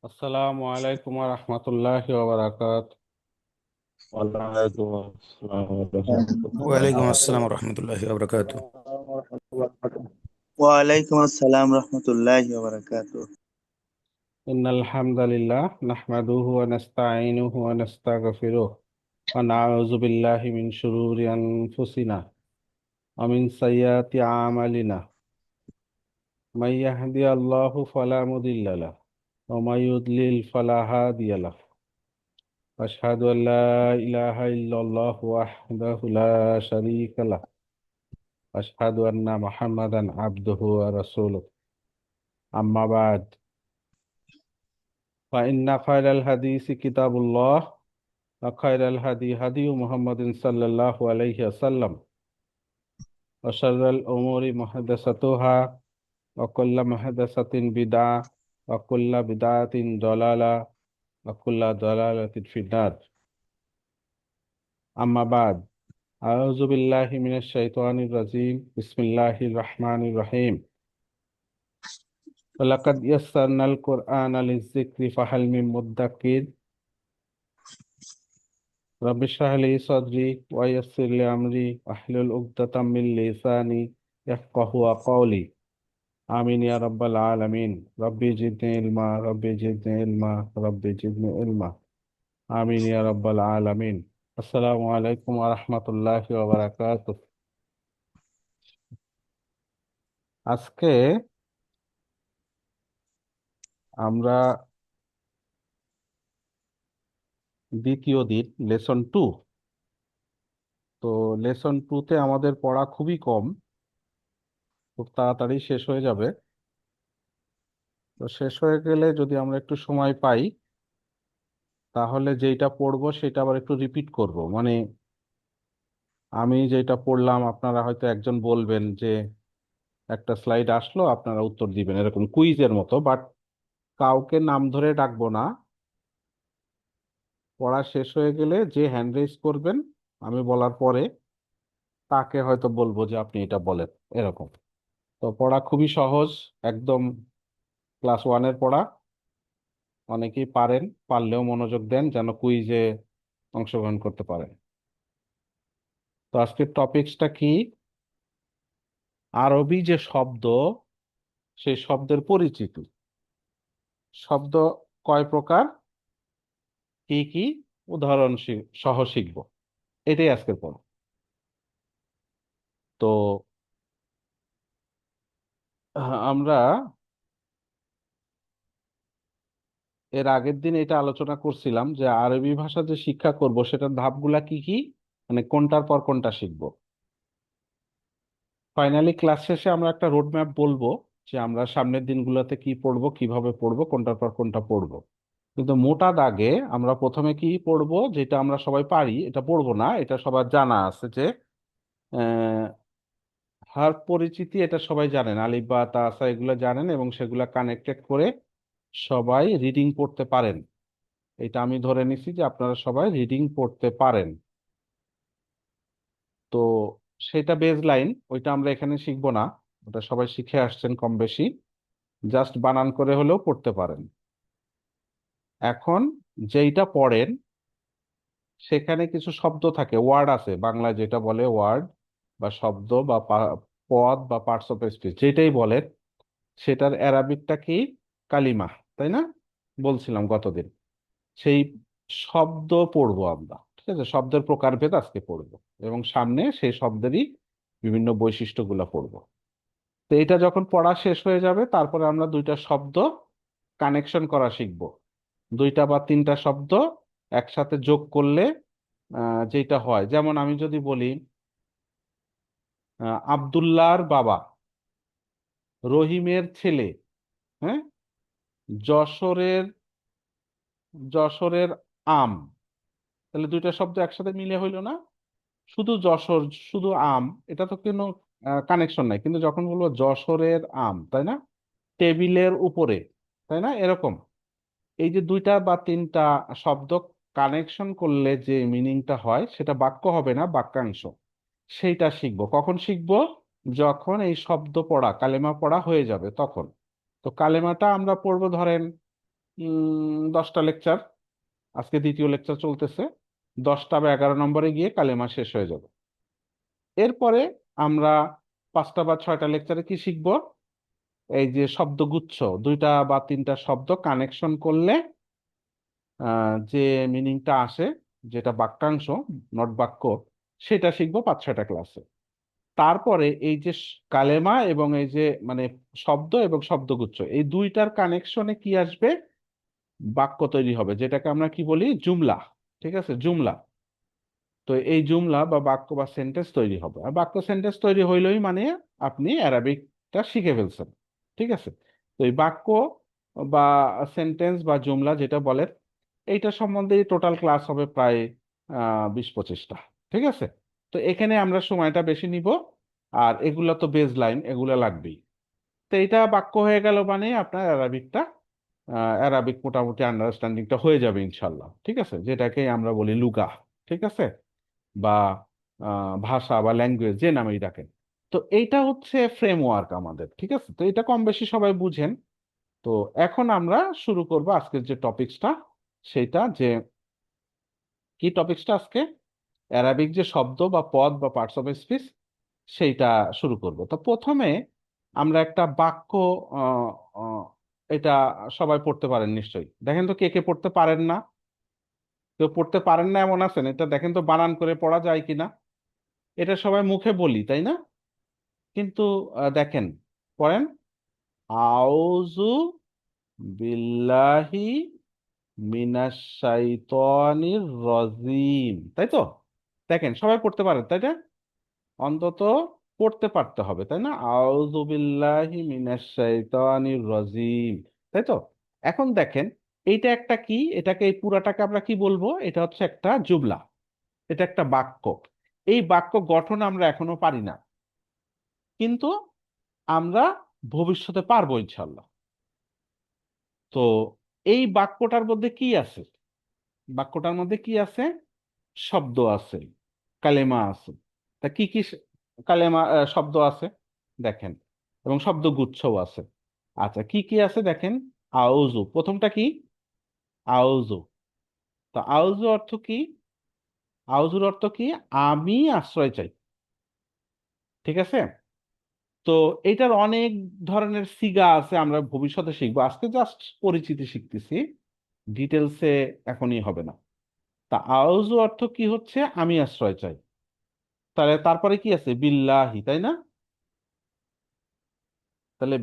আসসালামু আলাইকুম ওয়া রাহমাতুল্লাহি ওয়া বারাকাতুহু। ওয়ালাইকুম আসসালাম রহমতুল্লাহ। ওয়ালাইকুম আসসালাম রহমতুল্লাহি ওয়া বারাকাতুহু। ওয়ালাইকুম আসসালাম রহমতুল্লাহি ওয়া বারাকাতুহু। ইন্নাল হামদালিল্লাহ নাহমাদুহু ওয়া নাস্তাঈনুহু ওয়া নাস্তাগফিরুহ ওয়া নাউযু বিল্লাহি মিন শুরুরি আনফুসিনা ওয়া মিন সাইয়্যাতি আমালিনা। মান ইয়াহদিয়াল্লাহু ফালা মুদিল্লা লাহু ওয়া মান ইউদ্লিল ফালা হাদিয়া লাহু। আশহাদু আল লা ইলাহা ইল্লাল্লাহু ওয়াহদাহু লা শারীকা লাহু ওয়া আশহাদু আন্না মুহাম্মাদান আবদুহু ওয়া রাসূলুহু। আম্মা বা'দ। فإن خير الحديث كتاب الله وخير الهدي هدي محمد صلى الله عليه وسلم وشر الأمور محدثاتها وكل محدثة بدعة وكل بدعة ضلالة وكل ضلالة في النار. أما بعد، أعوذ بالله من الشيطان الرجيم. بسم الله الرحمن الرحيم. ولقد يسرنا القرآن للذكر فهل من مدكر. رب اشرح لي صدري ويسر لي أمري واحلل عقدة من لساني يفقهوا قولي. آمين يا رب العالمين. ربي زدني علما، ربي زدني علما، ربي زدني علما. آمين يا رب العالمين. السلام عليكم ورحمة الله وبركاته. আজকে আমরা দ্বিতীয় দিন লেসন 2। তো লেসন 2-তে আমাদের পড়া খুবই কম, খুব তাড়াতাড়ি শেষ হয়ে যাবে। তো শেষ হয়ে গেলে যদি আমরা একটু সময় পাই তাহলে যেটা পড়বো সেটা আবার একটু রিপিট করব। মানে আমি যেটা পড়লাম আপনারা হয়তো একজন বলবেন যে একটা স্লাইড আসলো আপনারা উত্তর দিবেন, এরকম কুইজের মতো। বাট কাউকে নাম ধরে ডাকবো না। পড়া শেষ হয়ে গেলে যে হ্যান্ড রেজ করবেন আমি বলার পরে তাকে হয়তো বলবো যে আপনি এটা বলেন, এরকম। তো পড়া খুবই সহজ, একদম ক্লাস 1-এর পড়া। অনেকেই পারেন, পারলেও মনোযোগ দেন যেন কুইজে অংশগ্রহণ করতে পারেন। তো আজকের টপিকসটা কি? আরবি যে শব্দ, সেই শব্দের পরিচিতি। শব্দ কয় প্রকার, কি কি, উদাহরণ সহ শিখব। এটাই আজকের পড়া। তো আমরা এর আগের দিন এটা আলোচনা করছিলাম যে আরবি ভাষা যে শিক্ষা করব সেটার ধাপগুলা কি কি, মানে কোনটার পর কোনটা শিখব। ফাইনালি ক্লাস শেষে আমরা একটা রোড ম্যাপ বলবো যে আমরা সামনের দিনগুলোতে কি পড়বো, কিভাবে পড়বো, কোনটার পর কোনটা পড়বো। কিন্তু মোটা দাগে আমরা প্রথমে কি পড়বো, যেটা আমরা সবাই পারি এটা পড়বো না, এটা সবার জানা আছে যে হার পরিচিতি, এটা সবাই জানেন, আলিফ বা তা সা এগুলো জানেন এবং সেগুলা কানেক্টেড করে সবাই রিডিং পড়তে পারেন। এটা আমি ধরে নিছি যে আপনারা সবাই রিডিং পড়তে পারেন। তো সেটা বেজ লাইন, ওইটা আমরা এখানে শিখবো না, ওটা সবাই শিখে আসছেন কম বেশি। জাস্ট বানান করে হলেও পড়তে পারেন। এখন যেইটা পড়েন সেখানে কিছু শব্দ থাকে, ওয়ার্ড আছে, বাংলায় যেটা বলে ওয়ার্ড বা শব্দ বা পদ বা পার্টস অফ স্পিচ যেটাই বলেন, সেটার অ্যারাবিকটা কি? কালিমা, তাই না? বলছিলাম গতদিন। সেই শব্দ পড়বো আমরা, ঠিক আছে? শব্দের প্রকারভেদ আজকে পড়বো এবং সামনে সেই শব্দেরই বিভিন্ন বৈশিষ্ট্যগুলো পড়বো। তো এটা যখন পড়া শেষ হয়ে যাবে তারপরে আমরা দুইটা শব্দ কানেকশন করা শিখবো। দুইটা বা তিনটা শব্দ একসাথে যোগ করলে যেটা হয়, যেমন আমি যদি বলি আব্দুল্লাহর বাবা, রহিমের ছেলে, হ্যাঁ, যশোরের যশোরের আম, তাহলে দুইটা শব্দ একসাথে মিলে হইলো না? শুধু যশোর, শুধু আম, এটা তো কোনো কানেকশন নাই। কিন্তু যখন বলবো যশোরের আম, তাই না, টেবিলের উপরে, তাই না, এরকম। এই যে দুইটা বা তিনটা শব্দ কানেকশন করলে যে মিনিংটা হয় সেটা বাক্য হবে না, বাক্যাংশ। সেইটা শিখবো কখন শিখবো? যখন এই শব্দ পড়া, কালেমা পড়া হয়ে যাবে তখন। তো কালেমাটা আমরা পড়বো ধরেন 10টা লেকচার, আজকে দ্বিতীয় লেকচার চলতেছে, 10টা বা 11 নম্বরে গিয়ে কালেমা শেষ হয়ে যাবে। এরপরে আমরা 5টা বা 6টা লেকচারে কি শিখব? এই যে শব্দগুচ্ছ, 2টা বা 3টা শব্দ কানেকশন করলে যে মিনিংটা আসে, যেটা বাক্যাংশ নট বাক্য, সেটা শিখবো 5-6টা ক্লাসে। তারপরে এই যে কালেমা এবং এই যে মানে শব্দ এবং শব্দগুচ্ছ, এই দুইটার কানেকশনে কি আসবে? বাক্য তৈরি হবে, যেটাকে আমরা কি বলি? জুমলা। ঠিক আছে, জুমলা। তো এই জুমলা বা বাক্য বা সেন্টেন্স তৈরি হবে, আর বাক্য সেন্টেন্স তৈরি হইলেই মানে আপনি অ্যারাবিকটা শিখে ফেলছেন। ঠিক আছে। তো এই বাক্য বা সেন্টেন্স বা জুমলা যেটা বলে, এইটা সম্বন্ধে টোটাল ক্লাস হবে প্রায় 20-25টা। ঠিক আছে। তো এখানে আমরা সময়টা বেশি নিব, আর এগুলা তো বেজ লাইন, এগুলা লাগবেই। তো এটা বাক্য হয়ে গেল মানে আপনার অ্যারাবিক মোটামুটি আন্ডারস্ট্যান্ডিংটা হয়ে যাবে ইনশাল্লাহ। ঠিক আছে, যেটাকে আমরা বলি লুগা। ঠিক আছে, বা ভাষা বা ল্যাঙ্গুয়েজ, যে নামেই ডাকেন। তো এইটা হচ্ছে ফ্রেমওয়ার্ক আমাদের। ঠিক আছে, তো এটা কম বেশি সবাই বুঝেন। তো এখন আমরা শুরু করব আজকের যে টপিকসটা, সেটা যে কি টপিকসটা আজকে? অ্যারাবিক যে শব্দ বা পদ বা পার্টস অফ স্পিচ, সেইটা শুরু করব। তো প্রথমে আমরা একটা বাক্য, আহ, আহ, এটা সবাই পড়তে পারেন নিশ্চয়ই। দেখেন তো কে কে পড়তে পারেন না? কেউ পড়তে পারেন না এমন আছেন? এটা দেখেন তো বানান করে পড়া যায় কিনা। এটা সবাই মুখে বলি, তাই না? কিন্তু দেখেন, পড়েন, আউযু বিল্লাহি মিনাশ শাইতানির রাজিম, তাই তো? দেখেন সবাই পড়তে পারেন, তাই না? অন্তত পড়তে পারতে হবে, তাই না? আউযু বিল্লাহি মিনাশ শাইতানির রাজিম, তাই তো? এখন দেখেন, এইটা একটা কি, এটাকে এই পুরাটাকে আমরা কি বলবো? এটা হচ্ছে একটা জুমলা, এটা একটা বাক্য। এই বাক্য গঠন আমরা এখনো পারি না, কিন্তু আমরা ভবিষ্যতে পারবো ইনশাল্লাহ। তো এই বাক্যটার মধ্যে কি আছে? বাক্যটার মধ্যে কি আছে? শব্দ আছে, কালেমা আছে। তা কি কি কালেমা, শব্দ আছে দেখেন, এবং শব্দগুচ্ছও আছে। আচ্ছা, কি কি আছে দেখেন। আউযু, প্রথমটা কি? আউযু। তো আউযু অর্থ কি? আউযুর অর্থ কি? আমি আশ্রয় চাই। ঠিক আছে। তো এটার অনেক ধরনের সিগা আছে, আমরা ভবিষ্যতে শিখবো, আজকে জাস্ট পরিচিতি শিখতেছি, ডিটেলসে এখনই হবে না। তা আউযু অর্থ কি হচ্ছে? আমি আশ্রয় চাই। তাহলে তারপরে কি আছে? বিল্লাহি, তাই না? তাহলে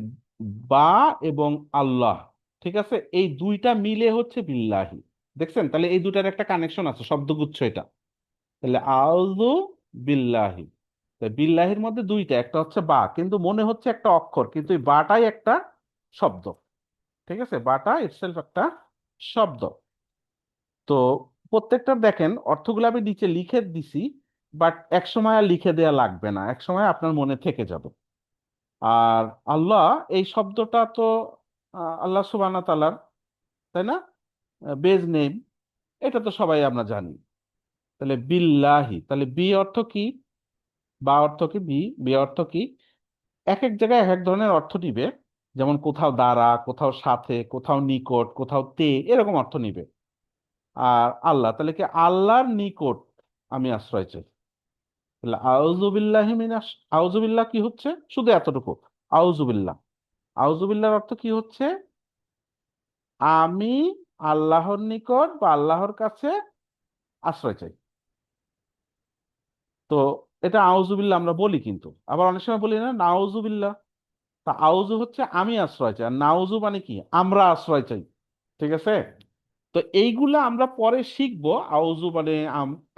বা এবং আল্লাহ, ঠিক আছে, এই দুইটা মিলে হচ্ছে বিল্লাহি। দেখছেন, তাহলে এই দুটার একটা কানেকশন আছে, শব্দগুচ্ছ এটা। তাহলে আউযু বিল্লাহি, বিল্লাহির মধ্যে দুইটা, একটা হচ্ছে বা, কিন্তু মনে হচ্ছে একটা অক্ষর, কিন্তু এই বাটাই একটা শব্দ। ঠিক আছে, বাটা ইটসেলফ একটা শব্দ। তো প্রত্যেকটার দেখেন অর্থগুলো আমি নিচে লিখে দিছি, বাট এক সময় আর লিখে দেয়া লাগবে না, এক সময় আপনার মনে থেকে যাবে। আর আল্লাহ, এই শব্দটা তো আল্লাহ সুবহানাহু ওয়া তাআলার, তাই না, বেজ নেম, এটা তো সবাই আমরা জানি। তাহলে বিল্লাহি, তাহলে বি অর্থ কি? বা অর্থ কি? বি অর্থ কি? এক এক জায়গায় এক এক ধরনের অর্থ নিবে। যেমন কোথাও দ্বারা, কোথাও সাথে, কোথাও নিকট, কোথাও তে, এরকম অর্থ নিবে। আর আল্লাহ, তাহলে কি আল্লাহর নিকট আমি আশ্রয় চাই। তাহলে আউযুবিল্লাহি মিনাশ, আউযুবিল্লাহ কি হচ্ছে? শুধু এতটুকু, আউযুবিল্লাহ। আউযুবিল্লাহর অর্থ কি হচ্ছে? আমি আল্লাহর নিকট বা আল্লাহর কাছে আশ্রয় চাই। তো এটা আউযুবিল্লাহ আমরা বলি, কিন্তু আবার অনেক সময় বলি না নাউযুবিল্লাহ। তা আউযু হচ্ছে আমি আশ্রয় চাই, আর নাউযু মানে কি? আমরা আশ্রয় চাই। ঠিক আছে। তো এইগুলা আমরা পরে শিখবো। আউযু মানে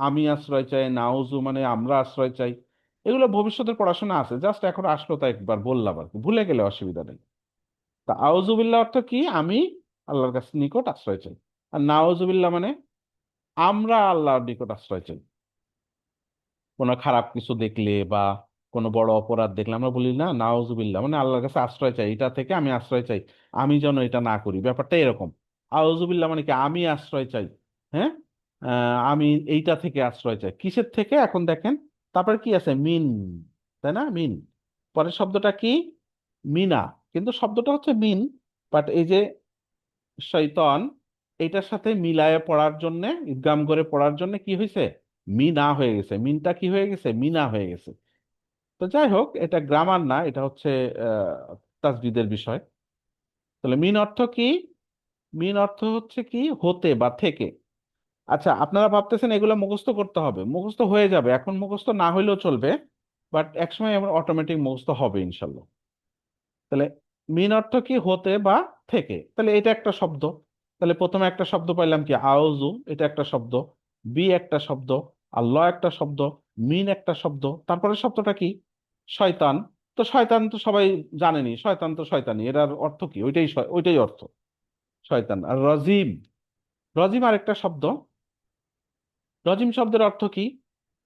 আমি আশ্রয় চাই, নাউযু মানে আমরা আশ্রয় চাই। এগুলো ভবিষ্যতের পড়াশোনা আছে, জাস্ট এখন আসলো তাই একবার বললাম আর কি, ভুলে গেলে অসুবিধা নেই। তা আউযুবিল্লাহ অর্থ কি? আমি আল্লাহর কাছে নিকট আশ্রয় চাই। আর নাউযুবিল্লাহ মানে আমরা আল্লাহর নিকট আশ্রয় চাই। কোনো খারাপ কিছু দেখলে বা কোনো বড় অপরাধ দেখলে আমরা বলি না নাউজুবিল্লাহ, মানে আল্লাহর কাছে আশ্রয় চাই, এটা থেকে আমি আশ্রয় চাই, আমি যেন এটা না করি, ব্যাপারটা এরকম। আউজুবিল্লাহ মানে কি? আমি আশ্রয় চাই। হ্যাঁ, আমি এইটা থেকে আশ্রয় চাই। কিসের থেকে? এখন দেখেন, তারপরে কি আছে? মিন, তাই না? মিন। পরের শব্দটা কি? মিনা। কিন্তু শব্দটা হচ্ছে মিন, বাট এই যে শয়তান, এটার সাথে মিলায়ে পড়ার জন্য, ইদগাম করে পড়ার জন্য কি হয়েছে, মিনা হয়ে গেছে। মিনটা কি হয়ে গেছে, মিনা হয়ে গেছে। তো যাই হোক, এটা গ্রামার না, এটা হচ্ছে তাজবিদের বিষয়। তাহলে মিন অর্থ কি? মিন অর্থ হচ্ছে কি, হতে বা থেকে। আচ্ছা, আপনারা ভাবতেছেন এগুলো মুখস্থ করতে হবে, মুখস্থ হয়ে যাবে, এখন মুখস্থ না হইলেও চলবে, বাট একসময় আমার অটোমেটিক মুখস্থ হবে ইনশাল্লাহ। তাহলে মিন অর্থ কি, হতে বা থেকে। তাহলে এটা একটা শব্দ। তাহলে প্রথমে একটা শব্দ পাইলাম কি, আউযু, এটা একটা শব্দ। বি একটা শব্দ। আল্লাহ একটা শব্দ। মিন একটা শব্দ। তারপরে শব্দটা কি, শয়তান। তো শয়তান তো সবাই জানেনি, শয়তান তো শয়তানি, এটার অর্থ কি, ওইটাই ওইটাই অর্থ, শয়তান। আর রজিম, রজিম আরেকটা শব্দ। রজিম শব্দের অর্থ কি,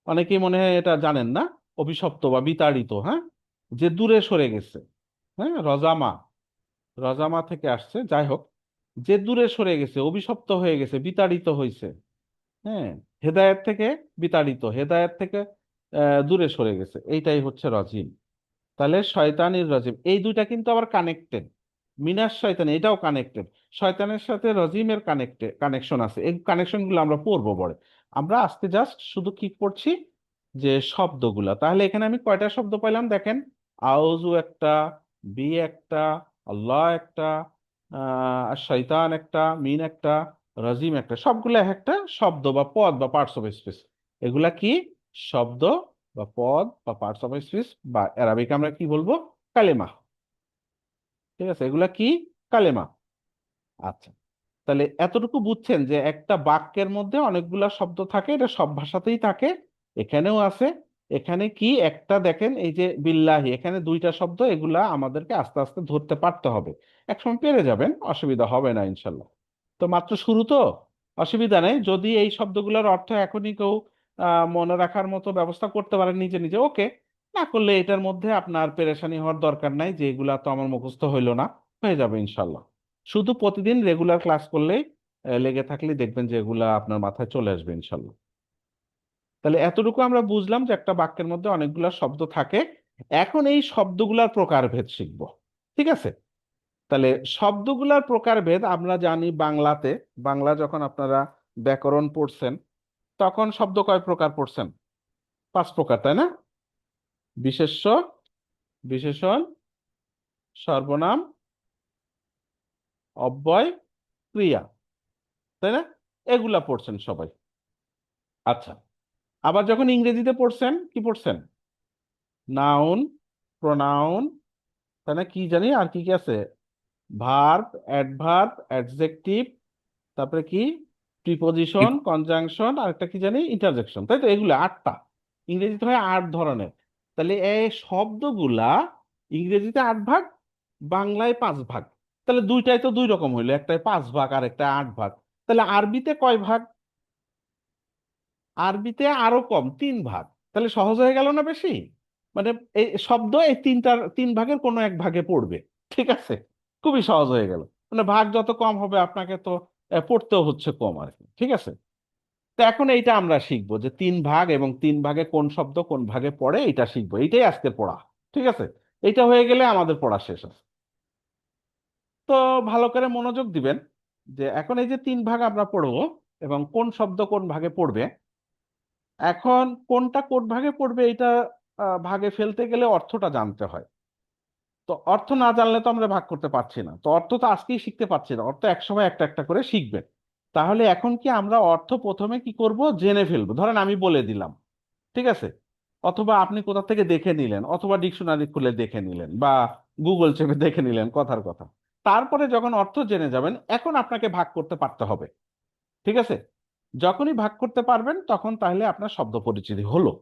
অনেকেই মনে হয় এটা জানেন না। অভিশপ্ত বা বিতাড়িত, হ্যাঁ, যে দূরে সরে গেছে। হ্যাঁ, রজামা, রজামা থেকে আসছে। যাই হোক, যে দূরে সরে গেছে, অভিশপ্ত হয়ে গেছে, বিতাড়িত হয়েছে। হ্যাঁ, হেদায়েত থেকে বিতাড়িত, হেদায়েত থেকে দূরে সরে গেছে, এইটাই হচ্ছে রজিম। তাহলে শয়তানির রজিম, এই দুইটা কিন্তু আবার কানেক্টেড। মিনাস শয়তান, এটাও কানেক্টেড। শয়তানের সাথে রজিমের কানেকশন আছে, এই কানেকশন গুলো আমরা পড়বো পরে। আমরা আজকে জাস্ট শুধু কি পড়ছি, যে শব্দগুলা। তাহলে এখানে আমি কয়টা শব্দ পাইলাম দেখেন, আউযু একটা, বি একটা, আল্লাহ একটা, শয়তান একটা, মিন একটা, রজিম একটা, সবগুলো এক একটা শব্দ বা পদ বা পার্টস অফ স্পিচ। এগুলা কি, শব্দ বা পদ বা পার্টস অফ স্পিচ, বা অ্যারাবিক আমরা কি বলবো, কালেমা। ঠিক আছে, এগুলা কি, কালেমা। আচ্ছা, তাহলে এতটুকু বুঝছেন যে একটা বাক্যের মধ্যে অনেকগুলা শব্দ থাকে, এটা সব ভাষাতেই থাকে, এখানেও আছে। এখানে কি একটা দেখেন, এই যে বিল্লাহি, এখানে দুইটা শব্দ, এগুলা আমাদেরকে আস্তে আস্তে ধরতে পারতে হবে। একসময় পেরে যাবেন, অসুবিধা হবে না ইনশাল্লাহ। তো মাত্র শুরু তো, অসুবিধা নেই। যদি এই শব্দগুলোর অর্থ এখনই কেউ মনে রাখার মতো ব্যবস্থা করতে পারেন নিজে নিজে, ওকে। না করলে এটার মধ্যে আপনার পেরেশানি হওয়ার দরকার নাই, যে এগুলা তো আমার মুখস্থ হইলো না, হয়ে যাবে ইনশাল্লাহ। শুধু প্রতিদিন রেগুলার ক্লাস করলেই, লেগে থাকলে দেখবেন যে এগুলা আপনার মাথায় চলে আসবে ইনশাল্লাহ। তাহলে এতটুকু আমরা বুঝলাম যে একটা বাক্যের মধ্যে অনেকগুলা শব্দ থাকে। এখন এই শব্দগুলার প্রকারভেদ শিখব, ঠিক আছে? তাহলে শব্দগুলার প্রকারভেদ আমরা জানি বাংলাতে, বাংলা যখন আপনারা ব্যাকরণ পড়ছেন, তখন শব্দ কয় প্রকার পড়ছেন, 5 প্রকার, তাই না? বিশেষ্য, বিশেষণ, সর্বনাম, অব্যয়, ক্রিয়া, তাই না? এগুলা পড়ছেন সবাই। আচ্ছা, আবার যখন ইংরেজিতে পড়ছেন, কি পড়ছেন, নাউন, প্রোনাউন, তাই না? কি জানি আর কি কি আছে, ভার্ব, অ্যাডভার্ব, অ্যাডজেক্টিভ, তারপরে কি, প্রিপোজিশন, কনজাংশন, আর একটা কি জানি, ইন্টারজেকশন, তাই তো? এগুলো 8টা। ইংরেজিতে হয় 8 ধরনের। তাহলে এই শব্দগুলা ইংরেজিতে 8 ভাগ, বাংলায় 5 ভাগ। তাহলে দুইটাই তো 2 রকম হইলো, একটাই 5 ভাগ আর একটা 8 ভাগ। তাহলে আরবিতে কয় ভাগ? আরবিতে আরো কম, 3 ভাগ। তাহলে সহজ হয়ে গেল না বেশি? মানে এই শব্দ এই 3ভাগের কোনো এক ভাগে পড়বে, ঠিক আছে? খুবই সহজ হয়ে গেল। মানে ভাগ যত কম হবে আপনাকে তো পড়তেও হচ্ছে কম আর কি, ঠিক আছে? তো এখন এইটা আমরা শিখবো যে 3 ভাগ, এবং 3 ভাগে কোন শব্দ কোন ভাগে পড়ে, এটা শিখবো। এইটাই আজকের পড়া, ঠিক আছে? এটা হয়ে গেলে আমাদের পড়া শেষ আছে। তো ভালো করে মনোযোগ দিবেন, যে এখন এই যে 3 ভাগ আমরা পড়বো, এবং কোন শব্দ কোন ভাগে পড়বে। এখন কোনটা কোন ভাগে পড়বে, এটা ভাগে ফেলতে গেলে অর্থটা জানতে হয়। তো অর্থ না জানলে তো আমরা ভাগ করতে পারছি না। তো অর্থ তো আজকেই শিখতে পারছি না, অর্থ একসময় একটা একটা করে শিখবেন। তাহলে এখন কি আমরা অর্থ প্রথমে কি করব, জেনে ফেলবো। ধরেন আমি বলে দিলাম, ঠিক আছে? অথবা আপনি কোথা থেকে দেখে নিলেন, অথবা ডিকশনারি খুলে দেখে নিলেন, বা গুগল চেপে দেখে নিলেন কথার কথা। তারপরে যখন অর্থ জেনে যাবেন, এখন আপনাকে ভাগ করতে পারতে হবে, ঠিক আছে? যখনই ভাগ করতে পারবেন, তখন তাহলে আপনার শব্দ পরিচিতি হলো।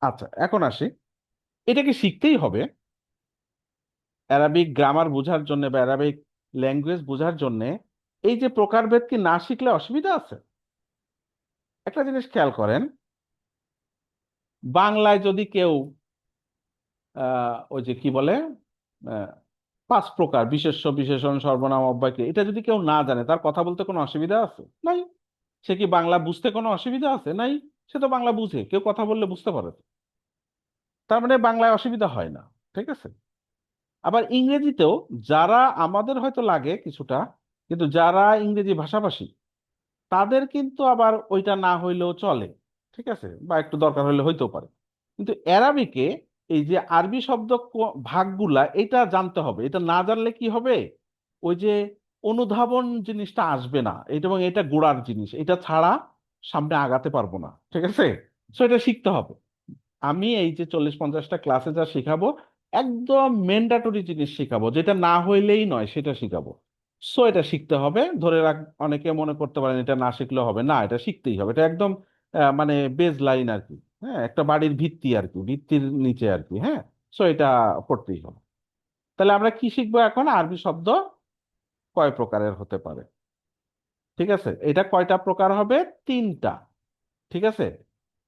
আচ্ছা, এখন আসি, এটাকে শিখতেই হবে। অ্যারাবিক গ্রামার বোঝার জন্য বা অ্যারাবিক ল্যাঙ্গুয়েজ বোঝার জন্য এই যে প্রকারভেদ কি না শিখলে অসুবিধা আছে? একটা জিনিস খেয়াল করেন, বাংলায় যদি কেউ ওই যে কি বলে, আহ, 5 প্রকার, বিশেষ্য, বিশেষণ, সর্বনাম, অব্যয়, ক্রিয়া, এটা যদি কেউ না জানে, তার কথা বলতে কোনো অসুবিধা আছে? নাই। সে কি বাংলা বুঝতে কোনো অসুবিধা আছে? নাই। সে তো বাংলা বুঝে, কেউ কথা বললে বুঝতে পারে তো। তার মানে বাংলায় অসুবিধা হয় না, ঠিক আছে? আবার ইংরেজিতেও, যারা আমাদের হয়তো লাগে কিছুটা, কিন্তু যারা ইংরেজি ভাষাভাষী তাদের কিন্তু আবার ওইটা না হইলেও চলে, ঠিক আছে, বা একটু দরকার হলে হইতেও পারে। কিন্তু অ্যারাবিকে এই যে আরবি শব্দ ভাগগুলা এটা জানতে হবে। এটা না জানলে কি হবে, ওই যে অনুধাবন জিনিসটা আসবে না। এটা এবং এটা গোড়ার জিনিস, এটা ছাড়া সামনে আগাতে পারবো না, ঠিক আছে। সো এটা শিখতে হবে। আমি এই যে 40-50টা ক্লাসে যা শিখাবো, একদম ম্যান্ডেটরি জিনিস শিখাবো, যেটা না হইলেই নয় সেটা শিখাবো। সো এটা শিখতে হবে। ধরে রাখ, অনেকে মনে করতে পারেন এটা না শিখলেও হবে, না, এটা শিখতেই হবে। এটা একদম মানে বেজ লাইন আর কি, হ্যাঁ, একটা বাড়ির ভিত্তি আর কি, ভিত্তির নিচে আর কি, হ্যাঁ। সো এটা পড়তেই হবে। তাহলে আমরা কি শিখবো এখন? আরবি শব্দ কয় প্রকারের হতে পারে, ঠিক আছে। এটা কয়টা প্রকার হবে? তিনটা, ঠিক আছে।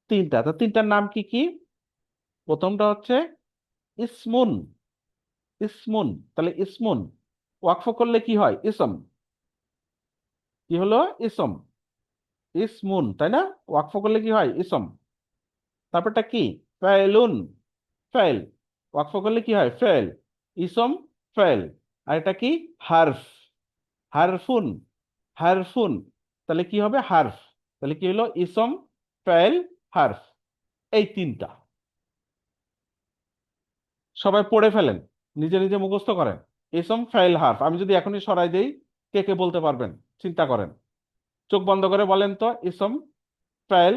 তিনটা। তো তিনটার নাম কি কি? প্রথমটা হচ্ছে ইসমুন। ইসমুন, তাহলে ইসমুন ওয়াকফ করলে কি হয়? ইসম। কি হলো? ইসম। ইসমুন, তাই না? ওয়াকফ করলে কি হয়? ইসম। তারপরটা কি? ফাইলুন। ফাইল। ওয়াকফ করলে কি হয়? ফাইল। ইসম, ফাইল। আর এটা কি? হারফ। হারফুন। হারফুন, তাহলে কি হবে? হারফ। তাহলে কি হলো? ইসম, ফাইল, হারফ। এই তিনটা সবাই পড়ে ফেলেন, নিজে নিজে মুখস্থ করেন। ইসম, ফাইল, হারফ। আমি যদি এখনই সরাই দেই, কে কে বলতে পারবেন? চিন্তা করেন, চোখ বন্ধ করে বলেন তো। ইসম, ফাইল,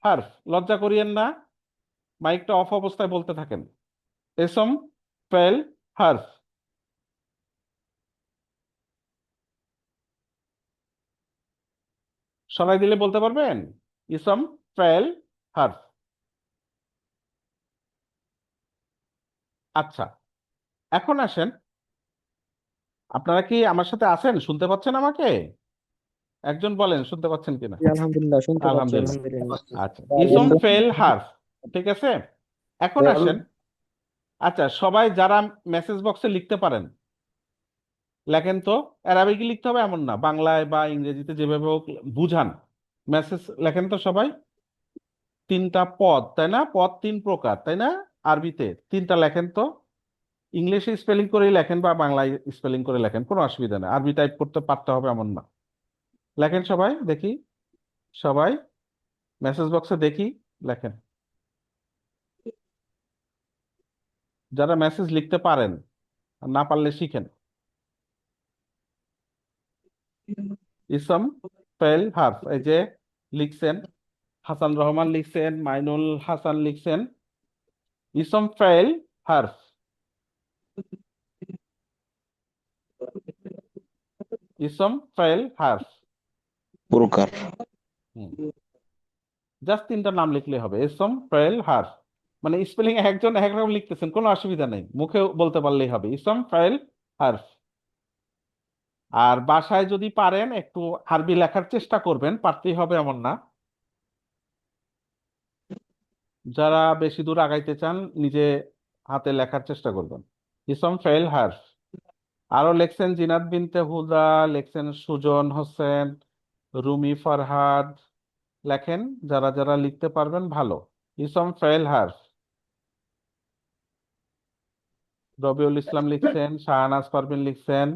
হারফ। লজ্জা করিয়েন না, মাইকটা অফ অবস্থায় বলতে থাকেন। ইসম, ফাইল, হারফ। সরাই দিলে বলতে পারবেন? ইসম, ফাইল, হারফ। আচ্ছা, এখন আসেন, আপনারা কি আমার সাথে আছেন? শুনতে পাচ্ছেন আমাকে? একজন বলেন শুনতে পাচ্ছেন কিনা। জি, আলহামদুলিল্লাহ শুনতে পাচ্ছি, আলহামদুলিল্লাহ। আলহামদুলিল্লাহ। আচ্ছা, ইসম, ফেল, হারফ, ঠিক আছে। এখন আসেন, আচ্ছা, সবাই যারা মেসেজ বক্সে লিখতে পারেন লেখেন তো। অ্যারাবিকে লিখতে হবে এমন না, বাংলায় বা ইংরেজিতে যেভাবে হোক বুঝান। মেসেজ লেখেন তো সবাই। তিনটা পদ, তাই না? পদ তিন প্রকার, তাই না? আরবিতে তিনটা লেখেন তো। ইংলিশে স্পেলিং করেই লেখেন বা বাংলায় স্পেলিং করে লেখেন, কোনো অসুবিধা নেই। আরবি টাইপ করতে পারতে হবে এমন না। লেখেন সবাই, দেখি। সবাই মেসেজ বক্সে দেখি, লেখেন। যারা মেসেজ লিখতে পারেন, আর না পারলে শিখেন। ইসম, ফেল, হারফ, এই যে লিখছেন। হাসান রহমান লিখছেন, মাইনুল হাসান লিখছেন। ইসম, ফেল, হারফ। ইসম, ফেল, হারফ। প্রকার। জাস্ট তিনটা নাম লিখলে হবে, ইসম, ফেল, হারফ। মানে স্পেলিং একজন এক রকম লিখতেছেন, কোনো অসুবিধা নেই, মুখে বলতে পারলেই হবে। ইসম, ফেল, হারফ। আর বাসায় যদি পারেন একটু আরবি লেখার চেষ্টা করবেন, পারতেই হবে এমন না। যারা বেশি দূর আগাইতে চান, নিজে হাতে লেখার চেষ্টা করবেন। ইসম, ফেল, হারফ। আরো লেখছেন জিনাত বিনতে হুদা, লেখছেন সুজন হোসেন, রুমি ফরহাদ। লেখেন, যারা যারা লিখতে পারবেন ভালো। ইসম, ফেল, হারফ। রবিউল ইসলাম লিখছেন, শাহনাজ পারভিন লিখছেন।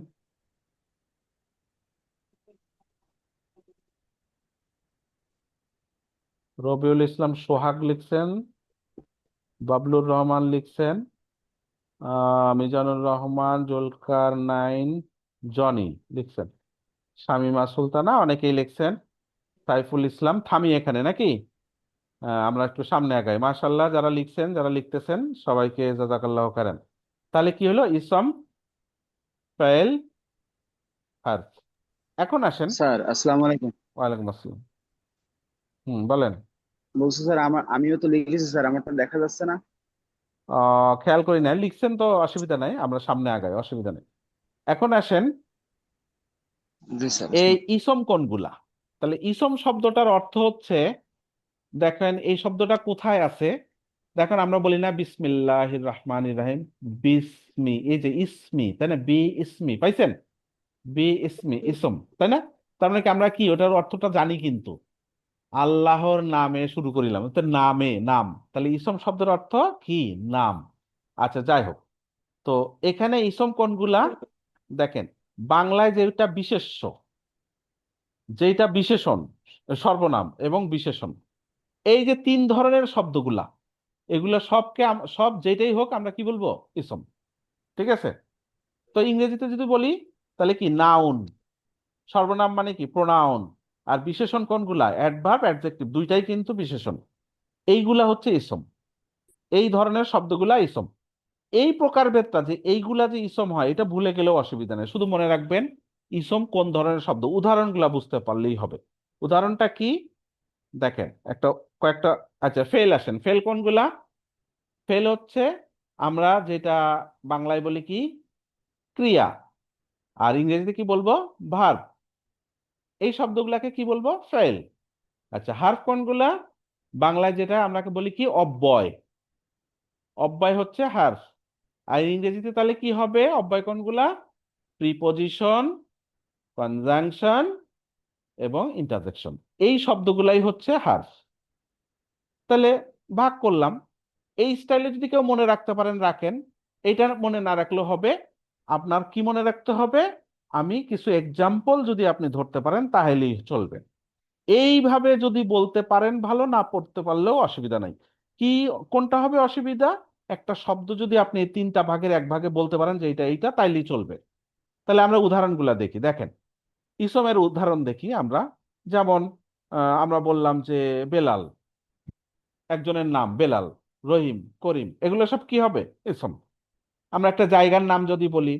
রবিউল ইসলাম সোহাগ লিখছেন, বাবলুর রহমান লিখছেন, মিজানুর রহমান, জুলকার নাইন, জনি লিখছেন, শামিমা সুলতানা, অনেকেই লিখছেন। সাইফুল ইসলাম। থামি এখানে নাকি? আমরা একটু সামনে আগাই। মাশাল্লাহ, যারা লিখছেন, যারা লিখতেছেন, সবাইকে জাযাকাল্লাহ খাইরান। তাহলে কি হলো? ইসম, ফাইল, হারফ। এখন আসেন। স্যার আসসালামু আলাইকুম। ওয়ালাইকুম আসসালাম। বলেন। বলছি স্যার, আমিও তো লিখেছি স্যার, আমারটা দেখা যাচ্ছে না। খেয়াল করি না, লিখছেন তো, অসুবিধা নাই, আমরা সামনে আগাই, অসুবিধা নেই। এখন আসেন, জি স্যার। এই ইসম কোনগুলা? তাহলে ইসম শব্দটার অর্থ হচ্ছে, দেখেন এই শব্দটা কোথায় আছে। দেখেন, আমরা বলি না বিসমিল্লাহির রহমানির রহিম, বিসমি, এই যে ইসমি, তাই না? বি ইসমি, পাইছেন? বি ইসমি, ইসম, তাই না? তার মানে কি আমরা কি ওটার অর্থটা জানি, কিন্তু আল্লাহর নামে শুরু করিলাম, তো নামে, নাম। তাহলে ইসম শব্দের অর্থ কি? নাম। আচ্ছা, যাই হোক। তো এখানে ইসম কোনগুলা? দেখেন, বাংলায় যেটা বিশেষ্য, যেটা বিশেষণ, সর্বনাম এবং বিশেষণ, এই যে তিন ধরনের শব্দগুলা, এগুলো সবকে সব যেটাই হোক আমরা কি বলবো? ইসম। ঠিক আছে? তো ইংরেজিতে যদি বলি তাহলে কি নাউন, সর্বনাম মানে কি প্রোনাউন, আর বিশেষণ কোনগুলা? অ্যাডভার্ব, অ্যাডজেক্টিভ, দুইটাই কিন্তু বিশেষণ। এইগুলা হচ্ছে ইসম। এই ধরনের শব্দগুলা ইসম। এই প্রকারভেদটা যে এইগুলা যে ইসম হয় এটা ভুলে গেলেও অসুবিধা নেই, শুধু মনে রাখবেন ইসম কোন ধরনের শব্দ, উদাহরণগুলা বুঝতে পারলেই হবে। উদাহরণটা কি দেখেন, একটা কয়েকটা। আচ্ছা, ফেল আসেন। ফেল কোনগুলা? ফেল হচ্ছে আমরা যেটা বাংলায় বলি কি ক্রিয়া, আর ইংরেজিতে কি বলবো? ভার্ব। এই শব্দগুলাকে কি বলবো? ফেল। আচ্ছা, হার্ব কোনগুলা? বাংলায় যেটা আমরা বলি কি অব্যয়। অব্যয় হচ্ছে হার্ব। আর ইংরেজিতে তাহলে কি হবে অব্যয় কোনগুলা? প্রিপজিশন, কনজাংশন এবং ইন্টারজেকশন। এই শব্দগুলাই হচ্ছে হার্ব। তাহলে ভাগ করলাম। এই স্টাইলে যদি কেউ মনে রাখতে পারেন রাখেন, এটা মনে না রাখলেও হবে। আপনার কি মনে রাখতে হবে? আমি কিছু এক্সাম্পল যদি আপনি ধরতে পারেন তাহলেই চলবে। এইভাবে যদি বলতে পারেন ভালো, না পড়তে পারলেও অসুবিধা নাই। কি কোনটা হবে অসুবিধা? একটা শব্দ যদি আপনি এই তিনটা ভাগের এক ভাগে বলতে পারেন যে এটা এইটা, তাইলেই চলবে। তাহলে আমরা উদাহরণগুলা দেখি। দেখেন, ইসমের উদাহরণ দেখি আমরা। যেমন আমরা বললাম যে বেলাল, একজনের নাম বেলাল, রহিম, করিম, এগুলো সব কি হবে? ইসম। আমরা একটা জায়গার নাম যদি বলি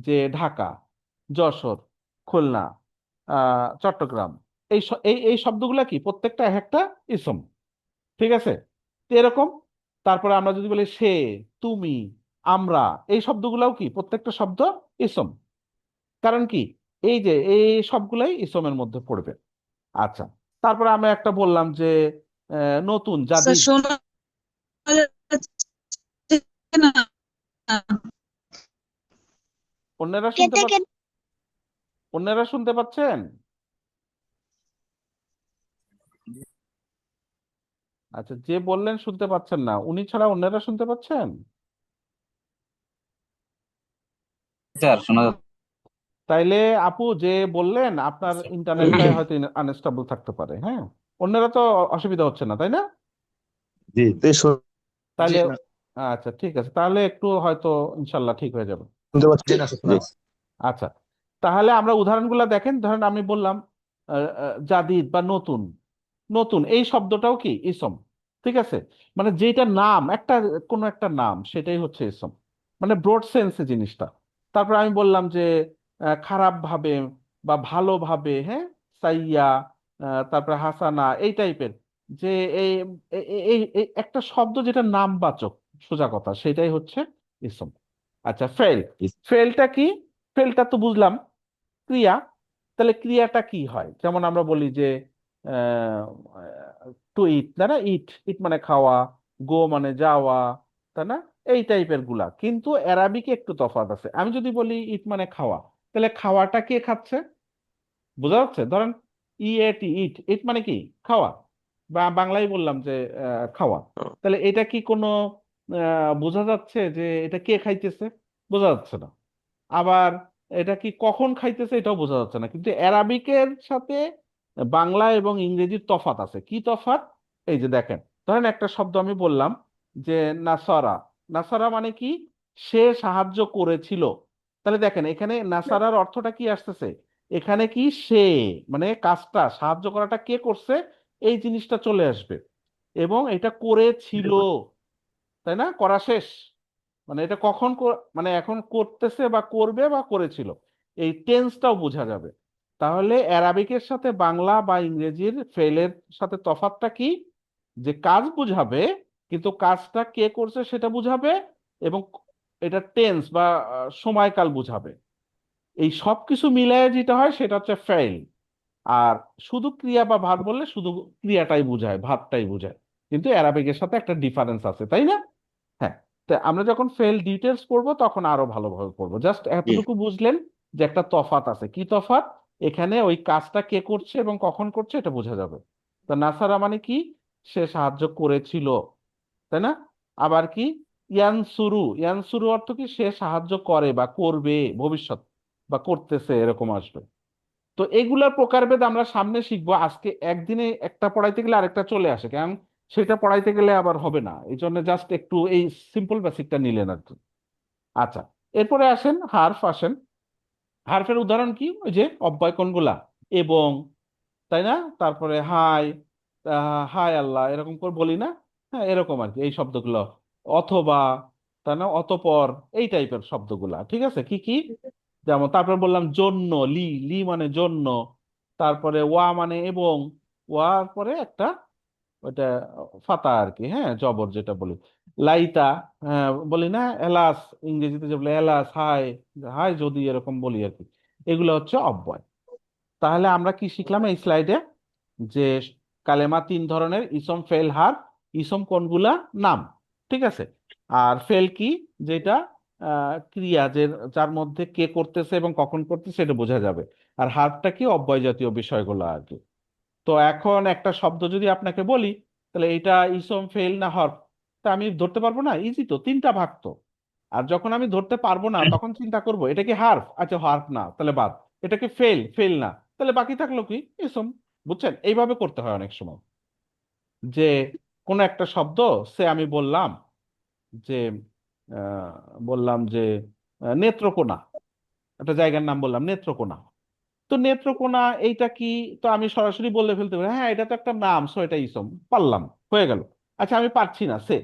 যে ঢাকা, যশোর, খুলনা, চট্টগ্রাম, এই শব্দগুলা কি প্রত্যেকটা এক একটা ইসম। ঠিক আছে? তো এরকম। তারপরে আমরা যদি বলি সে, তুমি, আমরা, এই শব্দগুলাও কি প্রত্যেকটা শব্দ ইসম। কারণ কি এই যে এই সবগুলাই ইসমের মধ্যে পড়বে। আচ্ছা, তারপরে আমরা একটা বললাম যে নতুন, স্যার জাদিদ। শোনা যাচ্ছে না। অন্যরা শুনতে পাচ্ছেন? অন্যরা শুনতে পাচ্ছেন? আচ্ছা, যে বললেন শুনতে পাচ্ছেন না, উনি ছাড়া অন্যরা শুনতে পাচ্ছেন? স্যার শোনা যাচ্ছে। তাইলে আপু যে বললেন আপনার ইন্টারনেটটাই হয়তো আনস্টেবল থাকতে পারে। হ্যাঁ, অন্যরা তো অসুবিধা হচ্ছে না, তাই না? জি জি তাইলে আচ্ছা, ঠিক আছে, তাহলে একটু হয়তো ইনশাল্লাহ ঠিক হয়ে যাবে। শুনতে পাচ্ছি জি আচ্ছা, তাহলে আমরা উদাহরণগুলো দেখেন। ধরেন আমি বললাম জাদিদ বা নতুন। নতুন এই শব্দটাও কি ইসম। ঠিক আছে? মানে যেটা নাম, একটা কোনো একটা নাম, সেটাই হচ্ছে ইসম, মানে ব্রড সেন্সে জিনিসটা। তারপর আমি বললাম যে খারাপ ভাবে বা ভালোভাবে, হ্যাঁ, সাইয়া, তারপরে হাসানা, এই টাইপের যে এই এই একটা শব্দ যেটা নামবাচক, সোজা কথা, সেটাই হচ্ছে ইসম। আচ্ছা, ফেল। ফেলটা কি? ফেলটা তো বুঝলাম ক্রিয়া। তাহলে ক্রিয়াটা কি হয়? যেমন আমরা বলি যে টু ইট, তাই না? ইট, ইট মানে খাওয়া, গো মানে যাওয়া, তাই না? এই টাইপের গুলা কিন্তু অ্যারাবিকে একটু তফাৎ আছে। আমি যদি বলি ইট মানে খাওয়া, তাহলে খাওয়াটা কে খাচ্ছে? বোঝা যাচ্ছে? ধরেন ইএটি, ইট, ইট মানে কি খাওয়া, বা বাংলায় বললাম যে খাওয়া। তাহলে এটা কি কোনো বোঝা যাচ্ছে যে এটা কে খাইতেছে? বোঝা যাচ্ছে না। আবার এটা কি কখন খাইতেছে এটাও বোঝা যাচ্ছে না। কিন্তু অ্যারাবিকের সাথে বাংলা এবং ইংরেজির তফাত আছে। কি তফাত? এই যে দেখেন, ধরেন একটা শব্দ আমি বললাম যে নাসারা। নাসারা মানে কি? সে সাহায্য করেছিল। তাহলে দেখেন এখানে নাসারার অর্থটা কি আসতেছে? এখানে কি সে, মানে কাজটা, সাহায্য করাটা কে করছে, এই জিনিসটা চলে আসবে। এবং এটা করেছিল, তাই না? করা শেষ, মানে এটা কখন মানে এখন করতেছে বা করবে বা করেছিল, এই টেন্সটাও বোঝা যাবে। তাহলে অ্যারাবিকের সাথে বাংলা বা ইংরেজির ফেলের সাথে তফাৎটা কি? যে কাজ বুঝাবে, কিন্তু কাজটা কে করছে সেটা বুঝাবে, এবং এটা টেন্স বা সময়কাল বুঝাবে। এই সব কিছু মিলায় যেটা হয় সেটা হচ্ছে ফেল। আর শুধু ক্রিয়া বা ভার্ব বললে শুধু ক্রিয়াটাই বুঝায়, ভার্বটাই বুঝায়। কিন্তু অ্যারাবিকের সাথে একটা ডিফারেন্স আছে, তাই না? হ্যাঁ। তো আমরা যখন ফেল ডিটেলস পড়বো তখন আরো ভালোভাবে পড়বো। জাস্ট জি এতটুকু বুঝলেন যে একটা তফাৎ আছে। কি তফাৎ? এখানে ওই কাজটা কে করছে এবং কখন করছে এটা বোঝা যাবে। তো নাসারা মানে কি? সে সাহায্য করেছিল, তাই না? আবার কি ইয়ানসুরু, ইয়ানসুরু অর্থ কি? সে সাহায্য করে বা করবে ভবিষ্যৎ। বা করতেছে এরকম আসবে। তো এগুলার প্রকারভেদ আমরা সামনে শিখবো। আজকে একদিনে একটা পড়াইতে গেলে আরেকটা চলে আসে, কারণ সেটা পড়াইতে গেলে আবার হবে না, এই জন্য জাস্ট একটু এই সিম্পল বেসিকটা নিলেন আর কি। আচ্ছা, এরপরে আসেন হার্ফ আসেন। হার্ফের উদাহরণ কি? ওই যে অব্যয় কোনগুলা, এবং, তাই না, তারপরে হাই, হাই আল্লাহ এরকম করে বলি না, হ্যাঁ এরকম আর কি এই শব্দগুলো, অথবা, তাই না, অতঃপর, এই টাইপের শব্দগুলা, ঠিক আছে? কি কি? যেমন তারপরে বললাম জন্য, লি, লি মানে জন্য, তারপরে ওয়া মানে এবং, ওয়ার পরে একটা ওটা ফাতা আর কি, হ্যাঁ জবর যেটা বলি, লাইতা, হ্যাঁ বলি না, এলাস, ইংরেজিতে যে বলে এলাস, হাই, হাই যদি এরকম বলি আর কি। এগুলো হচ্ছে অব্যয়। তাহলে আমরা কি শিখলাম এই স্লাইডে? যে কালেমা তিন ধরনের: ইসম, ফেল, হার্ফ। ইসম কোনগুলা? নাম, ঠিক আছে। আর ফেল কি? যেটা ক্রিয়া, যে যার মধ্যে কে করতেছে এবং কখন করতেছে সেটা বোঝা যাবে। আর হার্ফটা কি? অব্যয় জাতীয় বিষয়গুলো আর কি। তো এখন একটা শব্দ যদি আপনাকে বলি, তাহলে এটা ইসম, ফেল না হরফ, তা আমি ধরতে পারবো না? ইজি তো, তিনটা ভাগ তো। আর যখন আমি ধরতে পারবো না তখন চিন্তা করব এটা কি হার্ফ, আচ্ছা হার্ফ না তাহলে বাদ, এটা কি ফেল, ফেল না, তাহলে বাকি থাকলো কি? ইসম। বুঝছেন? এইভাবে করতে হয় অনেক সময়। যে কোনো একটা শব্দ, সে আমি বললাম যে বললাম যে নেত্রকোনা, একটা জায়গার নাম বললাম নেত্রকোনা। তো নেত্রকোনা এইটা কি? তো আমি সরাসরি বলে ফেলতে পারি, হ্যাঁ এটা তো একটা নাম, সো এটা ইসম, পারলাম, হয়ে গেল। আচ্ছা আমি পারছি না, সে,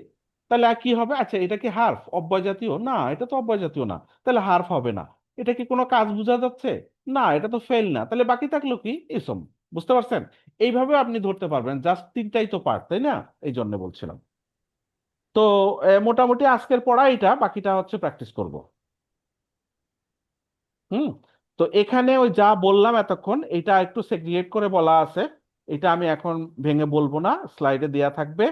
তাহলে আর কি হবে? আচ্ছা এটা কি হার্ফ, অব্যয় জাতীয়? না, এটা তো অব্যয় জাতীয় না, তাহলে হার্ফ হবে না। এটা কি কোনো কাজ বোঝা যাচ্ছে? না, এটা তো ফেল না, তাহলে বাকি থাকলো কি? ইসম। বুঝতে পারছেন? এইভাবে আপনি ধরতে পারবেন, জাস্ট তিনটাই তো পার্ট, তাই না? এই জন্য বলছিলাম। তো মোটামুটি আজকের পড়া এটা, বাকিটা হচ্ছে প্র্যাকটিস করব। হুম। তো এখানে ওই যা বললাম এতক্ষণ, এটা একটু সেগ্রিগেট করে বলা আছে, এটা আমি এখন ভেঙে বলবো না, স্লাইডে দেয়া থাকবে,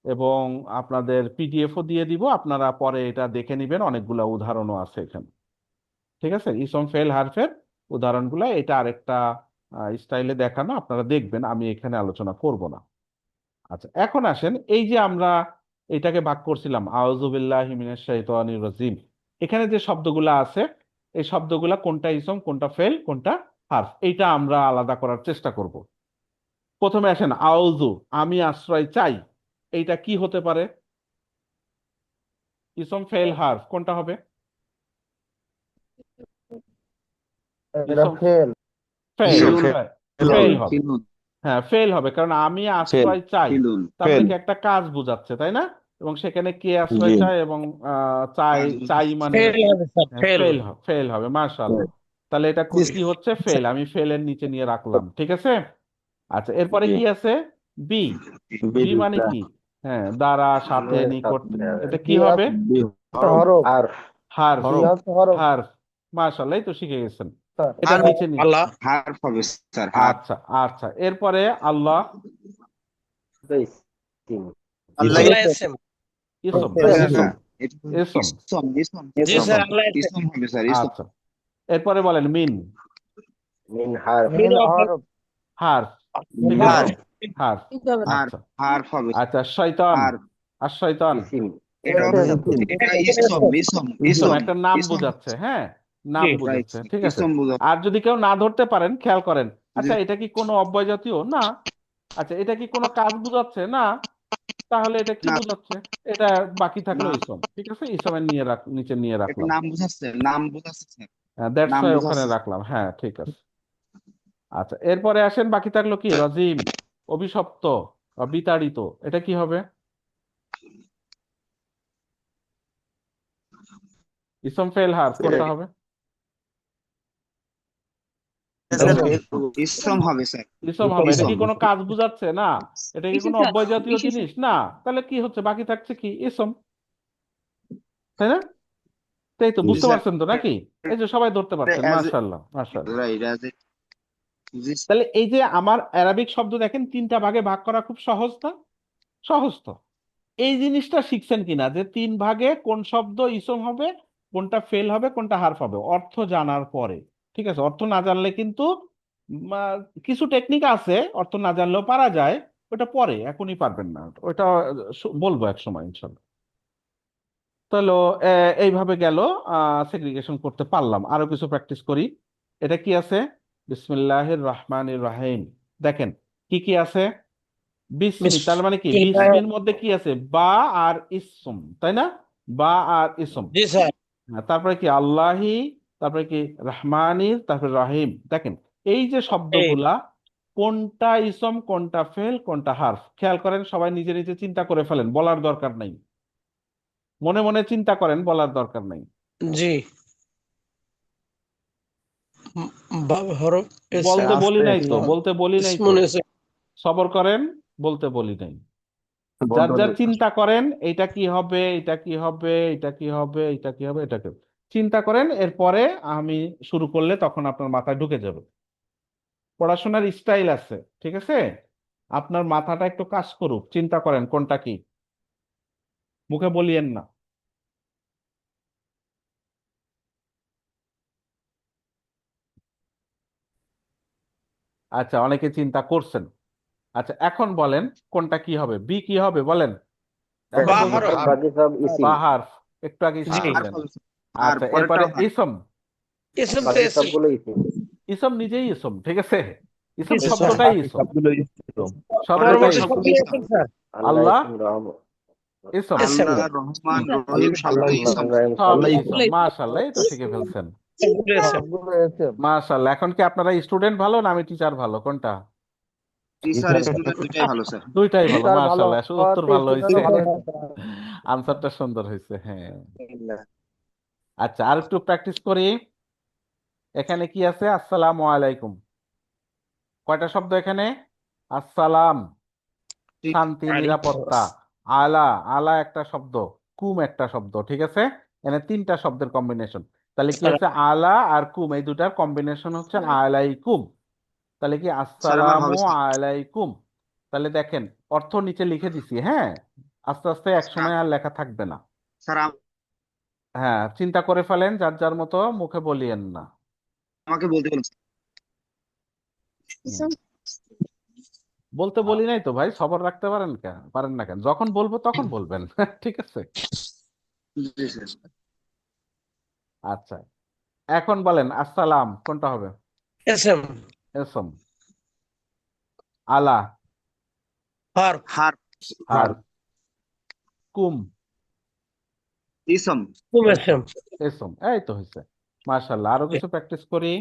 এবং আপনাদের পিডিএফও দিয়ে দিব, আপনারা পরে এটা দেখে নেবেন, অনেকগুলা উদাহরণও আছে এখানে। ঠিক আছে? ইসম, ফেল, হারফের উদাহরণগুলো এটা আরেকটা স্টাইলে দেখানো, আপনারা দেখবেন, আমি এখানে আলোচনা করব না। আচ্ছা, এখন আসেন, এই যে আমরা এটাকে ভাগ করছিলাম আউযুবিল্লাহি মিনাশ শাইতানির রাজিম, এখানে যে শব্দগুলা আছে, এই শব্দগুলা কোনটা ইসম, কোনটা ফেল, কোনটা হার্ফ, এইটা আমরা আলাদা করার চেষ্টা করব। প্রথমে আসেন আউযু, আমি আশ্রয় চাই, এইটা কি হতে পারে? ইসম, ফেল, হার্ফ কোনটা হবে? এটা ইসম, ফেল ফেল, ফিলুন, ফেল ফেল হবে হবে। ফিলুন, হ্যাঁ ফেল হবে, কারণ আমি ফেল আশ্রয় চাই, ফিলুন, তার মানে ফেল কি একটা কাজ বোঝাচ্ছে, তাই না? এবং সেখানে কে আশ্রয় জি চায়, এবং চাই, কাজ চাই বুঝাচ্ছে। মানে ফেল হবে স্যার, ফেল। ফেল, ফেল হবে, মাশাআল্লাহ। তাহলে এটা কি হচ্ছে? ফেল, আমি ফেলের নিচে নিয়ে রাখলাম, ঠিক আছে। আচ্ছা, এরপরে জি কি আছে? বি। বি মানে বিল্লাহ কি? হ্যাঁ, দ্বারা, সাথে, নিকট, এটা কি হবে? হরফ আর হার্ফ। হরফ হরফ হার্ফ, মাশাআল্লাহ, এই তো শিখে গেছেন। স্যার এটা আর নিচে নিয়ে, আল্লাহ। হার্ফ হবে স্যার, হার্ফ। আচ্ছা আচ্ছা, এরপরে আল্লাহ, আল্লাহ আল্লাহ ইসম এসেম। ইসম, না, ইসম এটা তো ইসম, ইসম, ইসম, জি ইসম, স্যার, আল্লাহ এসেম। ইসম হবে স্যার, ইসম। আচ্ছা, এরপরে বলেন মিন। মিন হারফ মিন হবে। হার্ফ, মিন ঠিক আছে, হারফ হার্ফ। হার্ফ, আচ্ছা হার্ফ হবে স্যার, আচ্ছা, শয়তান, হার্ফ। আর শয়তান, ইসিম এটা ইসিম এটা ইসম, ইসম, ইসম ইসম, একটা নাম ইসম, বোঝাচ্ছে, হ্যাঁ জি। নাম রাইট, বোঝাচ্ছে, ঠিক আছে। ইসম বোঝা। আর যদি কেউ না ধরতে পারেন, খেয়াল করেন, যে আচ্ছা এটা কি কোনো অব্যয় জাতীয়? না। আচ্ছা এটা কি কোনো কাজ বোঝাচ্ছে? না। তাহলে এটা কি না, বোঝাচ্ছে? এটা বাকি থাকলো না, ইসম, ঠিক আছে, ইসমের নিচে নিয়ে এটা রাখলাম। নাম বোঝাচ্ছে, নাম বোঝাচ্ছে স্যার, দ্যাটস নাম ওয়াই ওখানে বোঝাচ্ছে। রাখলাম, হ্যাঁ ঠিক আছে। আচ্ছা, এরপরে আসেন, বাকি থাকলো কি? রজিম, অভিশপ্ত বা বিতাড়িত, এটা কি হবে? ইসম, ফেল, হার্ফ কোনটা হবে? ইসম, বলেন। ইসম হবে স্যার, ইসম হবে। এটা কি ইসম। কোনো কাজ বোঝাচ্ছে? না। এটা কি কোনো অব্যয় জাতীয় জিনিস? না। তাহলে কি হচ্ছে? বাকি থাকছে কি? ইসম, তাই না? তাই তো, জি বুঝতে স্যার, পারছেন তো নাকি? এই যে সবাই ধরতে পারছেন, অ্যাজ মাশাআল্লাহ মাশাআল্লাহ। রাইট, অ্যাজ জি তাহলে এই যে আমার অ্যারাবিক শব্দ দেখেন তিনটা ভাগে ভাগ করা খুব সহজ না? সহজ তো। এই জিনিসটা শিখছেন কিনা যে তিন ভাগে কোন শব্দ ইসম হবে, কোনটা ফেল হবে, কোনটা হার্ফ হবে, অর্থ জানার পরে। ঠিক আছে? অর্থ না জানলে কিন্তু কিছু টেকনিক আছে, অর্থ না জানলেও পারা যায়, ওটা পরে, এখনই পারবেন না ওটা, বলবো এক সময় ইনশাল্লাহ। তাহলে এইভাবে গেল, সেগ্রিগেশন করতে পারলাম। আরো কিছু প্র্যাকটিস করি। এটা কি আছে? বিসমিল্লাহির রহমানির রহিম। দেখেন কি কি আছে। বিসমি, তার মানে কি বিসমিল্লাহ। বিসমির মধ্যে কি আছে? বা আর ইসম, তাই না? বা আর ইসম। জি স্যার। হ্যাঁ, তারপরে কি আল্লাহি, তারপরে কি রহমানির, তারপরে রহিম। দেখেন এই যে এই শব্দগুলা, কোনটা ইসম, কোনটা ফেল, কোনটা হার্ফ, খেয়াল করেন। সবাই নিজে নিজে চিন্তা করে ফেলেন, বলার দরকার নাই। মনে মনে চিন্তা করেন, বলার দরকার নাই। জি বাব হরফ এসে বলতে বলি নাই তো, আল্লাহ বলতে বলি নাই তো। ইসমুন এসে সবর করেন, বলতে বলি নাই। যার বলতে যার বলি। চিন্তা করেন, এটা কি হবে, এটা কি হবে, এটা কি হবে, এটা কি হবে, এটা কি হবে। চিন্তা করেন, এরপরে আমি শুরু করলে তখন আপনার মাথায় ঢুকে যাবে। পড়াশোনার স্টাইল আছে, ঠিক আছে? আপনার মাথাটা একটু কাজ করুক, চিন্তা করেন কোনটা কি, মুখে বলিয়েন না। আচ্ছা, অনেকে চিন্তা করছেন। আচ্ছা, এখন বলেন কোনটা কি হবে, বি কি হবে বলেন। এখন বা বলতে হরফ। পারবেন। বাকি সব ইসিম। বাহার, একটু আগে জি শিখে হার দিলেন। হবে স্যার। আর আচ্ছা, পরেরটা এরপরে হার। ইসম। ইসম তো বাকি এসে সবগুলো ইসিম। ইসম নিজেই ইসম, ঠিক আছে? ইসম জি স্যার। শব্দটাই ইসম, শব্দটাই পরবর্তী ইসম। শব্দ এসেম স্যার। আল্লাহ আল্লাহ ইসিম রহম। ইসম, এসেম আল্লাহ, রহমান, রহিম আল্লাহ সবগুলো ইসম। রহিম সবই সবই ইসম। মাশাআল্লাহ, এই তো শিখে ফেলছেন। সবগুলো এসেম। সবগুলো ইসিম। মাশাআল্লাহ। এখন কি আপনারা স্টুডেন্ট ভালো না আমি টিচার ভালো, কোনটা? টিচার স্টুডেন্ট দুটাই ভালো স্যার। দুইটাই ভালো, টিচার ভালো, মাশাআল্লাহ। উত্তর ভালো স্টুডেন্টও হয়েছে, ভালো হয়েছে। আনসারটা সুন্দর হয়েছে। হ্যাঁ। আচ্ছা, আর একটু প্র্যাকটিস করি। এখানে কি আছে? আসসালামু আলাইকুম। কয়টা শব্দ এখানে? আসসালাম, ঠিক। শান্তি, আলাইকুম নিরাপত্তা। আলা, আলা একটা শব্দ, কুম একটা শব্দ, ঠিক আছে? এখানে তিনটা শব্দের কম্বিনেশন। তাহলে কি আসসালাম। হচ্ছে? আলা আর কুম, এই দুটার কম্বিনেশন হচ্ছে আলাইকুম। তাহলে কি স্যার আমার আসসালামু হবে স্যার। আলাইকুম। তাহলে দেখেন, অর্থ নিচে লিখে দিছি, হ্যাঁ? আস্তে আস্তে এক স্যার সময় আর লেখা থাকবে না। স্যার, হ্যাঁ, চিন্তা করে ফেলেন, যার যার মতো, মুখে বলিয়েন না। আমাকে বলতে বলুন স্যার। হুম। বলতে বলি নাই তো ভাই, সবর রাখতে পারেন কেন, পারেন না কেন? যখন বলবো তখন বলবেন। ঠিক আছে? জি স্যার। আচ্ছা, এখন বলেন আসসালাম কোনটা হবে? এসেম। এসম। আলা, হরফ। হার। হার। কুম, ইসম। কুম এসেম। এসম। এই তো হয়েছে। মাশাআল্লাহ। আরো কিছু প্র্যাকটিস করি।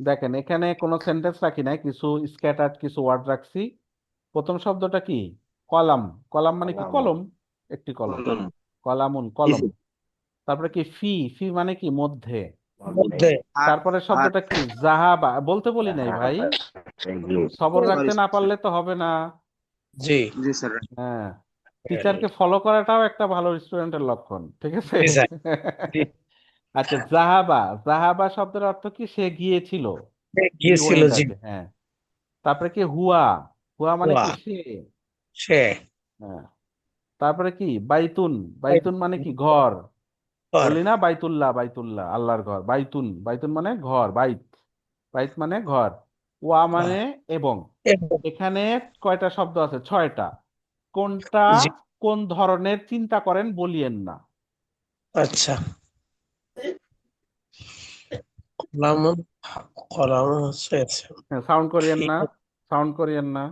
দেখেন এখানে কোনো সেন্টেন্স রাখি নাই, কিছু স্ক্যাটার্ড কিছু ওয়ার্ড রাখছি। প্রথম শব্দটা কি? কলাম। কলাম মানে কি? কলম, একটি কলম। কলামুন, কলম। তারপরে কি? ফি, ফি মানে কি? মধ্যে। মধ্যে। হার। তারপরে হার। শব্দটা কি? জাহাবা। বলতে বলি নাই ভাই, সবর সরি রাখতে না স্যার। পারলে তো হবে না। জি জি স্যার। হ্যাঁ, টিচারকে ফলো করাটাও একটা ভালো স্টুডেন্টের লক্ষণ, ঠিক আছে? জি স্যার। জি। আচ্ছা, জাহাবা। জাহাবা শব্দের অর্থ কি? সে গিয়েছিল, হি গিয়েছিল ওয়েন্ট জি। আর কি, হ্যাঁ। তারপরে কি? হুয়া। হুয়া মানে ওয়া কি? সে। সে হ্যাঁ। তারপরে কি? বাইতুন। বাইতুন মানে কি? ঘর। বলি হরফ। না বাইতুল্লাহ, বাইতুল্লাহ আল্লাহর ঘর। বাইতুন, বাইতুন মানে ঘর, বাইত। বাইত মানে ঘর। ওয়া মানে এবং। এবং। এখানে কয়টা শব্দ আছে? ছয়টা। কোনটা জি কোন ধরনের, চিন্তা করেন, বলিয়েন না। আচ্ছা। কলাম। কলাম হচ্ছে এসেম। হ্যাঁ, সাউন্ড করিয়েন ফি। না, সাউন্ড করিয়েন না।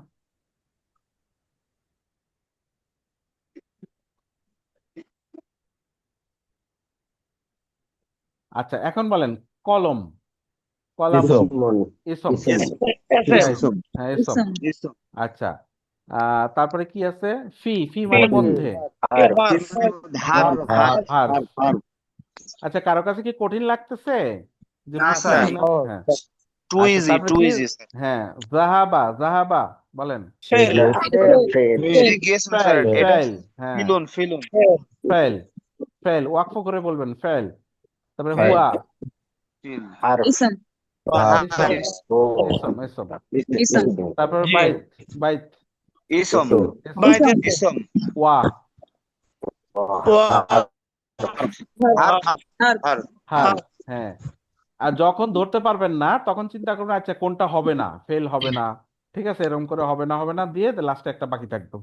আচ্ছা, এখন বলেন কলম। কলামুন, ইসম। ইসম। ইসিম। এসেম। হ্যাঁ, ইসম। হ্যাঁ, ইসম। ইসম। আচ্ছা, তারপরে কি আছে? ফি, ফি মানে মধ্যে। হার। ফি মানে হার। হার। হার। হার। হার। আচ্ছা, কারো কাছে কি কঠিন লাগতেছে যে না বুঝতেছি স্যার, না? হ্যাঁ। টু আচ্ছা, ইজি, তারপরে টু কি? Easy sir. হ্যাঁ, জাহাবা। জাহাবা বলেন। ফেল। ফেল। সে গিয়েছিল স্যার, ফেল, এটা ফেল। হ্যাঁ, ফিলুন, ফিলুন। ফেল। ফেল, ওয়াকফ করে বলবেন, ফেল। তারপরে ফেল। হুয়া। ফিল। হার। Ism, ইসম, হার। ও ইসম, ইসম। ism, তারপর জি বাইত। বাইত, ইসম। ইসম। বাইতে ism, ইসম। ওয়া, ওয়া হার। harf, হার। harf, হার। হার। হ্যাঁ। আর যখন ধরতে পারবেন না তখন চিন্তা করবেন, আচ্ছা কোনটা হবে না, ফেল হবে না, ঠিক আছে, এরকম করে হবে না, হবে না দিয়ে লাস্টে একটা বাকি থাকতো।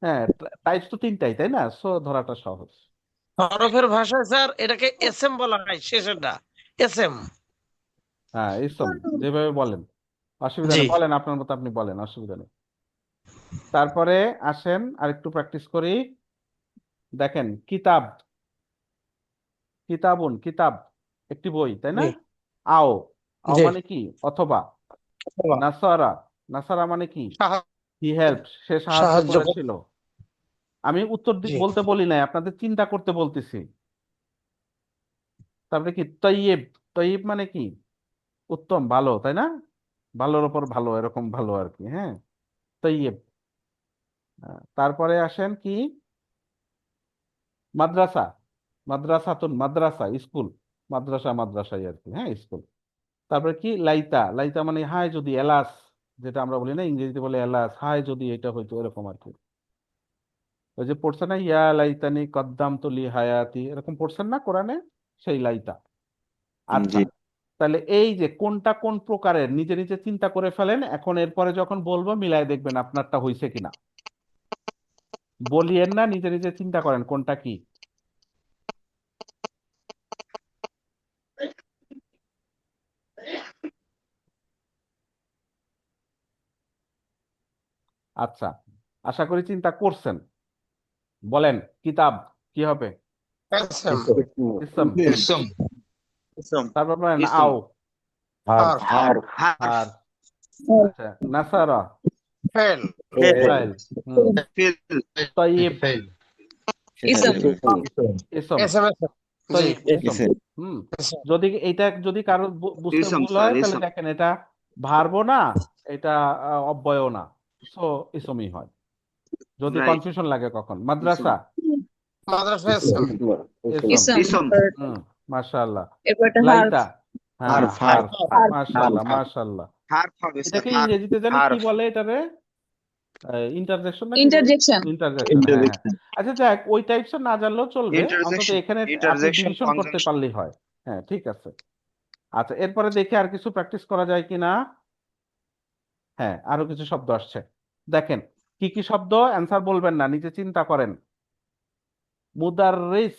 হ্যাঁ, টাইপস তো তিনটাই, তাই না? সো ধরাটা সহজ। হরফের ভাষায় স্যার এটাকে এসএম বলা হয়, শেষেরটা এসএম। হ্যাঁ, ইসম, যেভাবে বলেন অসুবিধা জি। নেই, বলেন আপনার মতো আপনি বলেন, অসুবিধা নেই। তারপরে আসেন আরেকটু প্র্যাকটিস করি। দেখেন, কিতাব, কিতাবুন, কিতাব একটি বই, তাই না? জি। আও, আও জি। মানে কি? অথবা। অথবা। নাসারা, নাসারা মানে কি? সাহা- হি হেল্প, সে সাহায্য সাহায্য করেছিল। আমি উত্তর জি। বলতে বলি নাই, আপনাদের চিন্তা করতে বলতেছি। তারপরে কি? তৈয়ব, তৈয়ব মানে কি? উত্তম, ভালো, তাই না? ভালোর ওপর ভালো, এরকম ভালো আর কি। হ্যাঁ, তৈয়ব। তারপরে আসেন কি? মাদ্রাসা, মাদ্রাসাতুন, মাদ্রাসা স্কুল, মাদ্রাসা মাদ্রাসাই আর কি, হ্যাঁ স্কুল। তারপরে কি? লাইতা, লাইতা মানে হায় যদি, এলাস, যেটা আমরা বলি না ইংরেজিতে বলে এলাস, হায় যদি এটা হইতো, এরকম আর কি। ওই যে পড়ছে না, ইয়া লাইতানি কদ্দামতু লি হায়াতি, এরকম পড়ছেন না কোরআনে? সেই লাইতা। আচ্ছা, জি। তাহলে এই যে কোনটা কোন প্রকারের নিজে নিজে চিন্তা করে ফেলেন। এখন এরপরে যখন বলবো মিলাই দেখবেন আপনারটা হয়েছে কিনা। বলিয়েন না, নিজে নিজে চিন্তা করেন কোনটা কি। আচ্ছা, আশা করি চিন্তা করছেন। বলেন, কিতাব কি হবে? এসএম। ইসম। ইসম। তারপর বলেন ইসম। আও, হার। হারফ। আর আচ্ছা, নাসারা, ফেল। ফাইল। হুম। ফিল। তয়িব, ইসম ইসম। এসএম এসএম। জি। তয়িব, ইসম। হুম। এসএম। যদি এটা যদি কারো বুঝতে ইসম ভুল স্যার, হয়, তাহলে ইসম। দেখেন এটা ভার্বও না, এটা অব্যয়ও না, সো ইসমই হয়। যদি রাইট। কনফিউশন লাগে কখন। মাদ্রাসা, মাদ্রাসা এসএম। ইসম। ইসম। হুম, মাশাআল্লাহ। এরপর একটা হার্ফ। লাইতা, হ্যাঁ হারফ। হার্ফ, হার। মাশাআল্লাহ মাশাআল্লাহ। হারফ হবে স্যার, এটাকে হারফ। ইংরেজিতে জানি কি হারফ। বলে এটারে? ইন্টারজেকশন না কি বলে? ইন্টারজেকশন। ইন্টারজেকশন, হ্যাঁ হ্যাঁ। আচ্ছা যাক, ওই টাইপসের না জানলেও চলবে, অন্তত ইন্টারজেকশন, এখানে আপনি ইন্টারজেকশন, ডিভিশন করতে কনজাংশন। পারলেই হয়। হ্যাঁ, ঠিক আছে। আচ্ছা, এরপরে দেখি আর কিছু প্র্যাকটিস করা যায় কিনা। হ্যাঁ, আরো কিছু শব্দ আসছে। দেখেন, কি কি শব্দ, অ্যান্সার বলবেন না, নিজে চিন্তা করেন। মুদাররিস,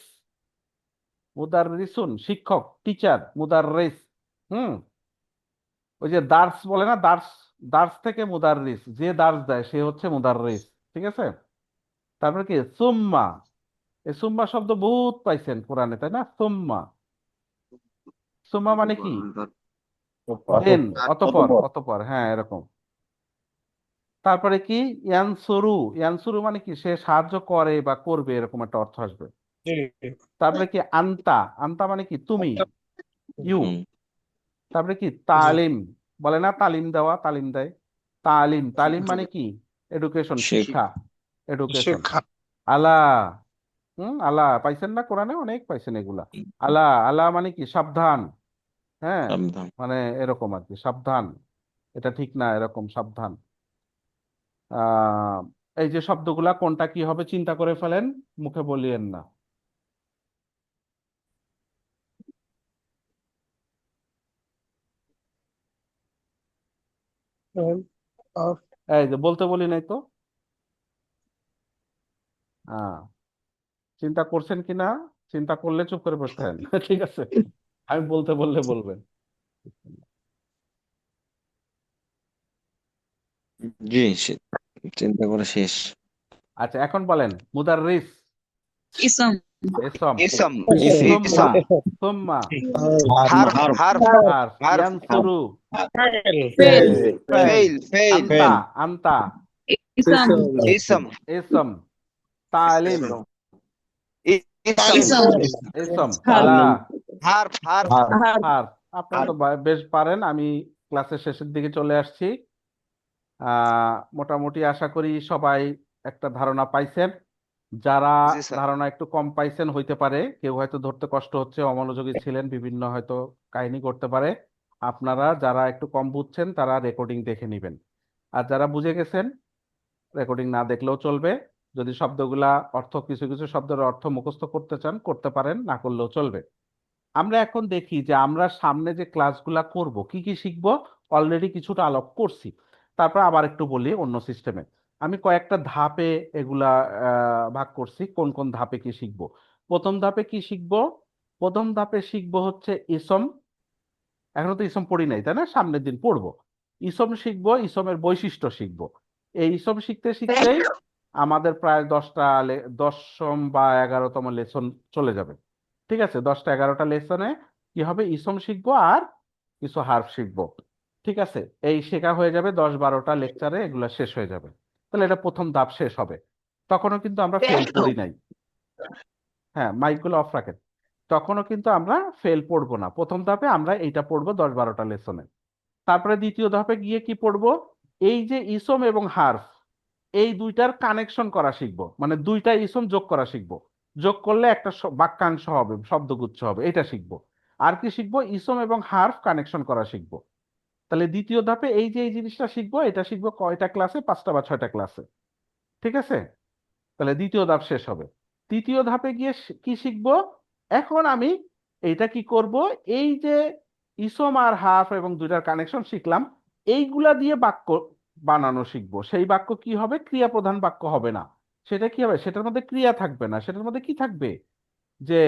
মুদাররিসুন শিক্ষক, টিচার, মুদাররিস। হুম। ওই যে দার্স বলে না, দার্স, দার্স থেকে মুদাররিস, যে দার্স দেয় সে হচ্ছে মুদাররিস। ঠিক আছে। তারপরে কি? সুম্মা, এই সুম্মা শব্দ বহুত পাইছেন কোরআনে, তাই না? সুম্মা, সুম্মা মানে কি? দেন, অতঃপর, অতঃপর, হ্যাঁ এরকম। তারপরে কি? ইয়ানসুরু, ইয়ানসুরু মানে কি? সে সাহায্য করে বা করবে, এরকম একটা অর্থ আসবে। জি। তারপরে কি? আন্তা, আন্তা মানে কি? তুমি, ইউ। তারপরে কি? জি। তালিম, বলে না তালিম দেওয়া, তালিম দেয়। তালিম, তালিম মানে কি? এডুকেশন, শিক্ষা, এডুকেশন। শিক্ষা। আলা, আলা পাইছেন না কোরআনে? অনেক পাইছেন এগুলা। আলা, আলা মানে কি? সাবধান। হ্যাঁ, মানে এরকম আর কি, সাবধান, এটা ঠিক না, এরকম সাবধান। আহ এই যে শব্দগুলা কোনটা কি হবে চিন্তা করে ফেলেন, মুখে বলিয়েন না। হার। এই যে বলতে বলি নাই তো। হ্যাঁ, চিন্তা করছেন কিনা? চিন্তা করলে চুপ করে বসতে হয় না। ঠিক আছে, আমি বলতে বললে বলবেন। জি, চিন্তা করে শেষ। আচ্ছা, এখন বলেন মুদাররিস, ইসম। ইসম। ইসম। সুম্মা, ইসম। সুম্মা, হারফ। হারফ। হারফ। হারফ। ইয়ানসুরু, ফেল। ফেল। ফাইল। ফেইল। ফেইল। আন্তা, আন্তা। ইসম। ইসম। ইসম। তালিম, ইসম। ইসম। ইসম। হার্ফ। আলা, হারফ। হারফ। হার্ফ। হার্ফ। আপনারা তো বেশ পারেন। আমি ক্লাসের শেষের দিকে চলে আসছি। মোটামুটি আশা করি সবাই একটা ধারণা পাইছেন। যারা জি স্যার। ধারণা একটু কম পাইছেন, হইতে পারে কেউ হয়তো ধরতে কষ্ট হচ্ছে, অমনোযোগী ছিলেন, বিভিন্ন হয়তো কাহিনী করতে পারে। আপনারা যারা একটু কম বুঝছেন তারা রেকর্ডিং দেখে নেবেন। আর যারা বুঝে গেছেন, রেকর্ডিং না দেখলেও চলবে। যদি শব্দগুলা অর্থ, কিছু কিছু শব্দের অর্থ মুখস্থ করতে চান করতে পারেন, না করলেও চলবে। আমরা এখন দেখি যে আমরা সামনে যে ক্লাসগুলা করব কি কি শিখবো। অলরেডি কিছুটা আলাপ করছি, তারপর আবার একটু বলি অন্য সিস্টেমে। আমি কয়েকটা ধাপে এগুলা ভাগ করছি, কোন কোন ধাপে কি শিখবো। প্রথম ধাপে কি শিখবো? প্রথম ধাপে শিখবো হচ্ছে ইসম। এখনো তো ইসম পড়ি নাই, তাই না? সামনের দিন পড়বো। ইসম শিখবো, ইসমের বৈশিষ্ট্য শিখবো। এই ইসম শিখতে শিখতেই আমাদের প্রায় 10ম বা 11তম লেসন চলে যাবে। ঠিক আছে, 10টা 11টা লেসনে কি হবে, ইসম শিখবো আর কিছু হার্ফ শিখবো। ঠিক আছে, এই শেখা হয়ে যাবে, 10-12টা লেকচারে এগুলা শেষ হয়ে যাবে। তাহলে এটা প্রথম ধাপ শেষ হবে। তখনও কিন্তু আমরা ফেল পড়ি নাই। হ্যাঁ, মাইকগুলো অফ রাখেন। তখনও কিন্তু আমরা ফেল পড়বো না। প্রথম ধাপে আমরা এইটা পড়বো 10-12টা লেসনে। তারপরে দ্বিতীয় ধাপে গিয়ে কি পড়বো, এই যে ইসম এবং হার্ফ, এই দুইটার কানেকশন করা শিখবো, মানে দুইটা ইসম যোগ করা শিখবো। যোগ করলে একটা বাক্যাংশ হবে, শব্দগুচ্ছ হবে, এটা শিখবো। আর কি শিখবো? ইসম এবং হার্ফ কানেকশন করা শিখবো। তাহলে দ্বিতীয় ধাপে এই যে এই জিনিসটা শিখবো, এটা শিখবো কয়টা ক্লাসে? 5টা বা 6টা ক্লাসে। ঠিক আছে, তাহলে দ্বিতীয় ধাপ শেষ হবে। তৃতীয় ধাপে গিয়ে কি শিখবো? এখন আমি এইটা কি করব, এই যে ইসম আর হার্ফ এবং দুইটার কানেকশন শিখলাম, এইগুলা দিয়ে বাক্য বানানো শিখবো। সেই বাক্য কি হবে? ক্রিয়া প্রধান বাক্য হবে না। সেটা কি হবে? সেটার মধ্যে ক্রিয়া থাকবে না, সেটার মধ্যে কি থাকবে, যে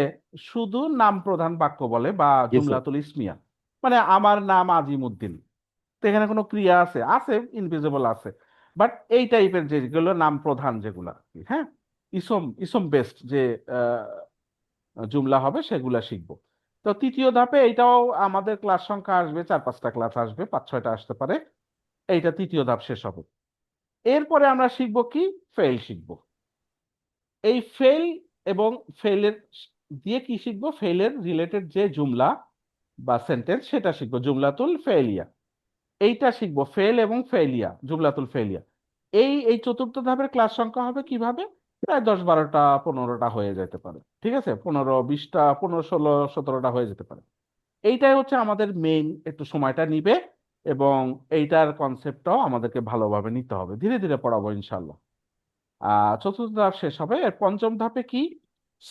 শুধু নাম প্রধান বাক্য বলে বা জি স্যার। জুমলাতুল ইসমিয়া। মানে আমার নাম আজিমউদ্দিন, তো এখানে কোনো ক্রিয়া আছে? আছে, ইনভিজিবল আছে। বাট এই টাইপের যেগুলো নাম প্রধান, যেগুলো আর কি, হ্যাঁ, ইসম ইসম বেস্ট যে জুমলা হবে, সেগুলা শিখবো। তো তৃতীয় ধাপে এইটাও আমাদের ক্লাস সংখ্যা আসবে, 4-5টা ক্লাস আসবে, 5-6টা আসতে পারে। এইটা তৃতীয় ধাপ শেষ হবে। এরপরে আমরা শিখবো কি? ফেল শিখবো। এই ফেল এবং ফেলের দিয়ে কি শিখবো? ফেলের রিলেটেড যে জুমলা বা সেন্টেন্স, সেটা শিখবো, জুমলাতুল ফেলিয়া। এইটা শিখবো, ফেল এবং ফেলিয়া, জুমলাতুল ফেলিয়া। এই চতুর্থ ধাপের ক্লাস সংখ্যা হবে কিভাবে, প্রায় 10-12টা 15টা হয়ে যেতে পারে। ঠিক আছে, 15-20টা 15-16-17টা হয়ে যেতে পারে। এইটাই হচ্ছে আমাদের মেইন, একটু সময়টা নিবে, এবং এইটার কনসেপ্টটাও আমাদেরকে ভালোভাবে নিতে হবে। ধীরে ধীরে পড়াবো ইনশাল্লাহ। চতুর্থ ধাপ শেষ হবে, এর পঞ্চম ধাপে কি?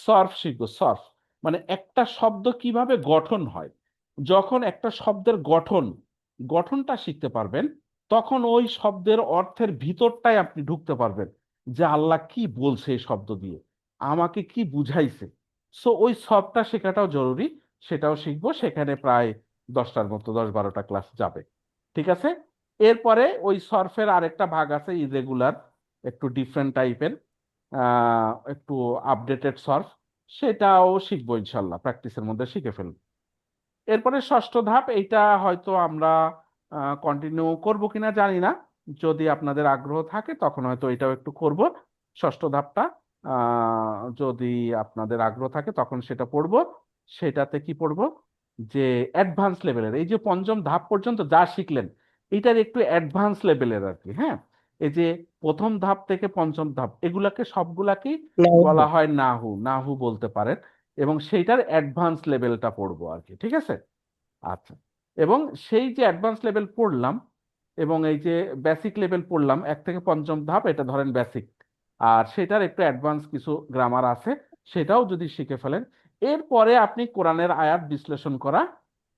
সর্ফ শিখবো। সর্ফ মানে একটা শব্দ কিভাবে গঠন হয়। যখন একটা শব্দের গঠনটা শিখতে পারবেন, তখন ওই শব্দের অর্থের ভিতরটাই আপনি ঢুকতে পারবেন, যে আল্লাহ কি বলছে এই শব্দ দিয়ে, আমাকে কি বুঝাইছে। সো ওই সবটা শেখাটাও জরুরি, সেটাও শিখবো। সেখানে প্রায় 10টার মতো, 10-12টা ক্লাস যাবে। ঠিক আছে, এরপরে ওই সর্ফের আরেকটা ভাগ আছে, ইরেগুলার, একটু ডিফারেন্ট টাইপের, একটু আপডেটেড সর্ফ, সেটাও শিখবো ইনশাল্লাহ, প্র্যাকটিসের মধ্যে শিখে ফেলবো। এরপরে ষষ্ঠ ধাপ, এইটা হয়তো আমরা কন্টিনিউ করব কিনা জানি না। যদি আপনাদের আগ্রহ থাকে তখন হয়তো এটাও একটু করব, ষষ্ঠ ধাপটা। যদি আপনাদের আগ্রহ থাকে তখন সেটা পড়ব। সেটাতে কি পড়ব, যে অ্যাডভান্স লেভেলের, এই যে পঞ্চম ধাপ পর্যন্ত যা শিখলেন, এটার একটু অ্যাডভান্স লেভেলের আর কি। হ্যাঁ, এই যে প্রথম ধাপ থেকে পঞ্চম ধাপ, এগুলাকে সবগুলাকেই বলা হয় নাহু। নাহু বলতে পারেন, এবং সেইটার অ্যাডভান্স লেভেলটা পড়বো আর কি। ঠিক আছে, আচ্ছা। এবং সেই যে অ্যাডভান্স লেভেল পড়লাম, এবং এই যে বেসিক লেভেল পড়লাম, 1 থেকে 5ম ধাপ, এটা ধরেন বেসিক, আর সেটার একটু অ্যাডভান্স কিছু গ্রামার আছে, সেটাও যদি শিখে ফেলেন, এরপরে আপনি কোরআনের আয়াত বিশ্লেষণ করা,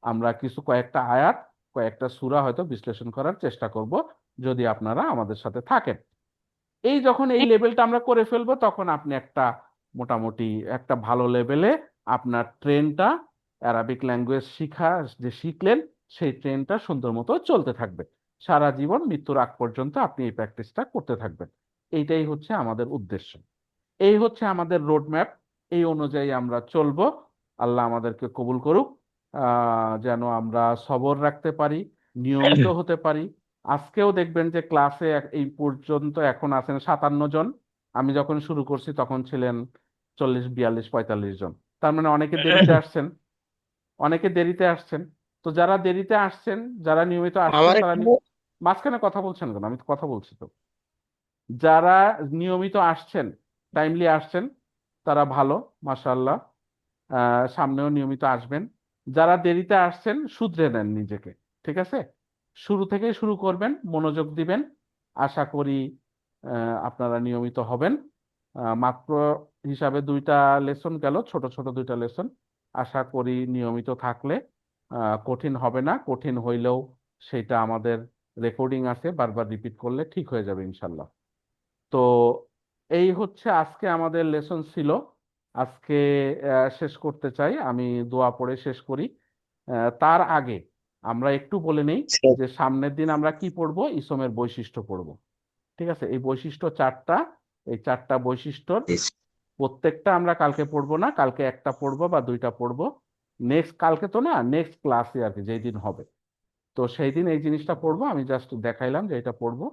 আমরা কিছু কয়েকটা আয়াত, কয়েকটা সূরা হয়তো বিশ্লেষণ করার চেষ্টা করব, যদি আপনারা আমাদের সাথে থাকেন। এই যখন এই লেভেলটা আমরা করে ফেলবো, তখন আপনি একটা মোটামুটি একটা ভালো লেভেলে আপনার ট্রেনটা, অ্যারাবিক ল্যাঙ্গুয়েজ শিখা যে শিখলেন, সেই ট্রেনটা সুন্দর মতো চলতে থাকবে। সারা জীবন মৃত্যুর আগ পর্যন্ত আপনি এই প্র্যাকটিসটা করতে থাকবেন। এইটাই হচ্ছে আমাদের উদ্দেশ্য, এই হচ্ছে আমাদের রোড ম্যাপ। এই অনুযায়ী আমরা চলবো। আল্লাহ আমাদেরকে কবুল করুক, যেন আমরা সবর রাখতে পারি, নিয়মিত হতে পারি। আজকেও দেখবেন যে ক্লাসে এই পর্যন্ত এখন আছেন 57 জন। আমি যখন শুরু করছি তখন ছিলেন 40, 42, 45 জন। তার মানে অনেকে দেরিতে আসছেন, অনেকে দেরিতে আসছেন। তো যারা দেরিতে আসছেন, যারা নিয়মিত আসছেন, আমার তারা একটু মাঝখানে কথা বলছেন কেন? আমি তো কথা বলছি তো। যারা নিয়মিত আসছেন, টাইমলি আসছেন, তারা ভালো, মাশাআল্লাহ। সামনেও নিয়মিত আসবেন। যারা দেরিতে আসছেন, শুধরে নেন নিজেকে। ঠিক আছে, শুরু থেকেই শুরু করবেন, মনোযোগ দিবেন। আশা করি আপনারা নিয়মিত হবেন। মাত্র হিসাবে 2টা লেসন গেল, ছোট ছোট 2টা লেসন। আশা করি নিয়মিত থাকলে কঠিন হবে না। কঠিন হইলেও সেটা আমাদের রেকর্ডিং আছে, বারবার রিপিট করলে ঠিক হয়ে যাবে ইনশাল্লাহ। তো এই হচ্ছে আজকে আমাদের লেসন ছিল। আজকে শেষ করতে চাই, আমি দোয়া পড়ে শেষ করি। তার আগে আমরা একটু বলে নেই যে সামনের দিন আমরা কি পড়বো, ইসমের বৈশিষ্ট্য পড়বো। ঠিক আছে, এই বৈশিষ্ট্য চারটা, এই চারটা বৈশিষ্ট্যর প্রত্যেকটা আমরা কালকে পড়বো না, কালকে একটা পড়বো বা দুইটা পড়বো। নেক্সট কালকে তো না, নেক্সট ক্লাসে আর কি, যেই দিন হবে, তো সেই দিন এই জিনিসটা পড়বো। আমি জাস্ট দেখাইলাম যে এটা পড়বো।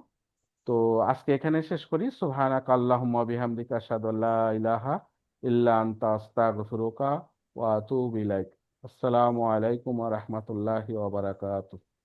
তো আজকে এখানে শেষ করি। সুবহানাকা আল্লাহুম্মা বিহামদিকা আশহাদু আল্লা ইলাহা ইল্লা আনতা আস্তাগফিরুকা ওয়া আতুবু ইলাইক। আসসালামু আলাইকুম ওয়া রাহমাতুল্লাহি ওয়া বারাকাতুহু।